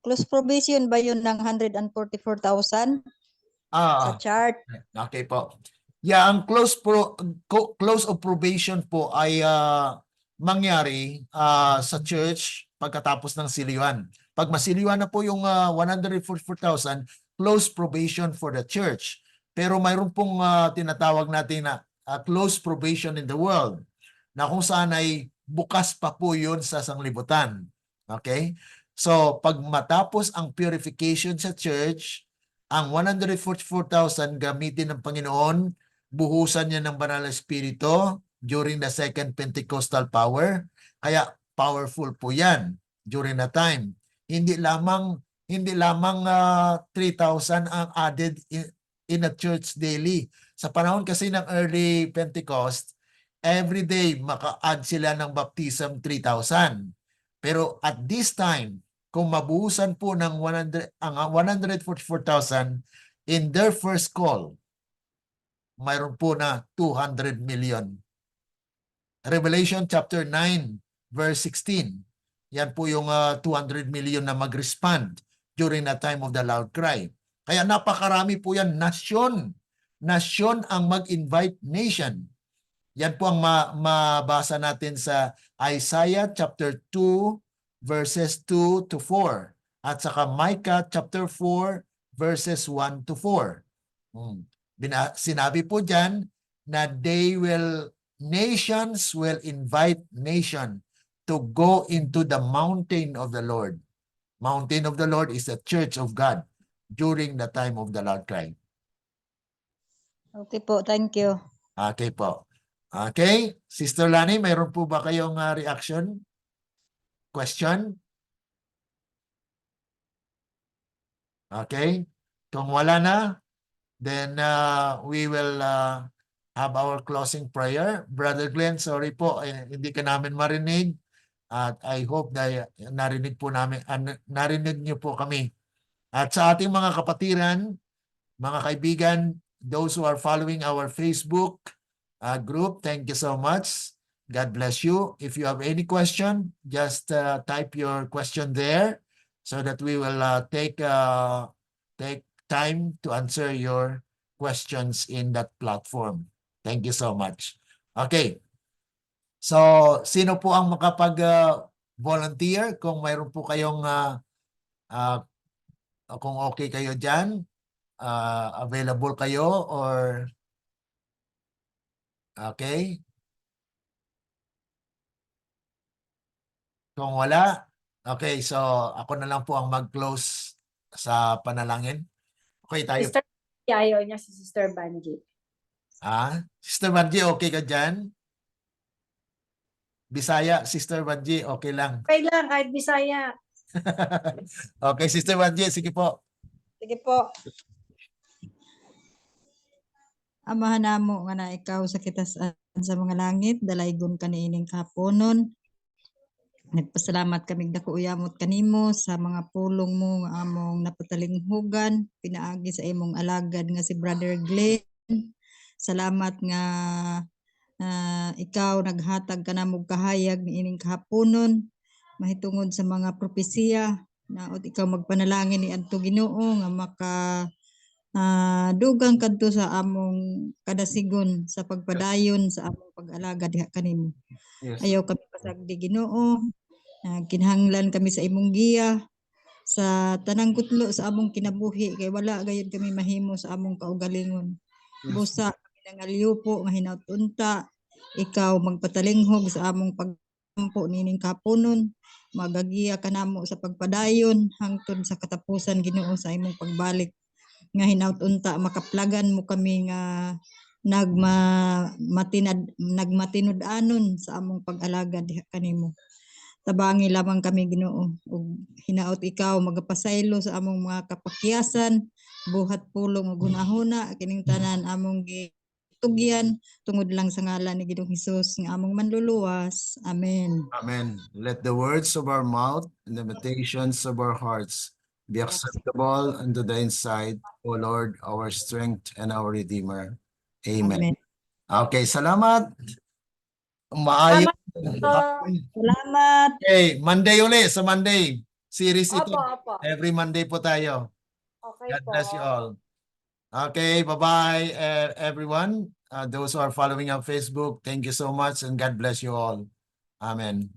Close provision ba yun ng 144,000 sa chart? Okay po. Yeah, ang close of probation po ay mangyari sa church pagkatapos ng siliwan. Pag masiliwan na po yung 144,000, close probation for the church. Pero mayroon pong tinatawag natin na close probation in the world, na kung saan ay bukas pa po yun sa sanglibutan. Okay? So, pag matapos ang purification sa church, ang 144,000 gamitin ng Panginoon, buhusan niya ng Banal na Espiritu during the second Pentecostal power. Kaya powerful po yan during that time. Hindi lamang 3,000 ang added in a church daily. Sa panahon kasi ng early Pentecost, every day maka-add sila ng baptism 3,000. Pero at this time, kung mabuhusan po ng 144,000 in their first call, mayroon po na 200 million. Revelation chapter 9 verse 16. Yan po yung 200 million na mag-respond during the time of the loud cry. Kaya napakarami po yan. Nasyon ang mag-invite nation. Yan po ang mabasa natin sa Isaiah chapter 2 verses 2 to 4 at saka Micah chapter 4 verses 1 to 4. Sinabi po dyan na nations will invite nation to go into the mountain of the Lord. Mountain of the Lord is the church of God during the time of the loud cry. Okay po, thank you. Okay po. Okay, Sister Lani, mayroon po ba kayong reaction? Question? Okay. Kung wala na, then we will have our closing prayer. Brother Glenn, sorry po, hindi ka namin marinig. At I hope na narinig niyo po kami. At sa ating mga kapatiran, mga kaibigan, those who are following our Facebook group, thank you so much. God bless you. If you have any question, just type your question there so that we will take time to answer your questions in that platform. Thank you so much. Okay. So, sino po ang makapag-volunteer? Kung mayroon po kayong, kung okay kayo dyan, available kayo or okay? Kung wala, okay, so ako na lang po ang mag-close sa panalangin. Okay tayo. Sister, ayaw niya si Sister Banji. Sister Banji, okay ka dyan? Bisaya, Sister Banji, okay lang. Okay lang, kahit Bisaya. Okay, Sister Banji, sige po. Sige po. Amahan namo nga na ikaw sa kitasan sa mga langit, dalaygon ka niining kahaponon. Nagpasalamat kami dako uyamot kanimo sa mga pulong mo nga among napatalinghugan, pinaagi sa imong alagad nga si Brother Glenn. Salamat nga ikaw naghatag ka namog kahayag niining kahaponon mahitungod sa mga propesiya naot ikaw magpanalangin ni adto Ginoo nga maka dugang kadto sa among kadasigon sa pagpadayon sa among pag-alaga diha kanimo. Yes. Ayaw kami pasagdi Ginoo. Kinahanglan kami sa imong giya sa tanang kutlo sa among kinabuhi kay wala gayud kami mahimo sa among kaugalingon. Yes. Busa kami nangalyupo nga hinaut-unta ikaw magpatalinghog sa among pagkampo nining kapunon magagiya kanamo sa pagpadayon hangtod sa katapusan Ginoo sa imong pagbalik nga hinaut-unta makaplagan mo kami nga nagmatinud-anon sa among pag-alaga diha kanimo. Tabangi lamang kami Ginoo ug hinaot ikaw magapasaylo sa among mga kapakyasan buhat pulong ug hunahuna kining tanan among gitugyan tungod lang sa ngalan ni Ginoong Hesus nga among manluluwas. Amen. Amen. Let the words of our mouth and the meditations of our hearts be acceptable unto thy sight, O Lord, our strength and our Redeemer. Amen. Amen. Okay, salamat. Maayos. Salamat. Okay, Monday uli sa Monday. Series ito. Opo. Every Monday po tayo. Okay God po. bless you all. Okay, bye-bye everyone. Those who are following on Facebook, thank you so much and God bless you all. Amen.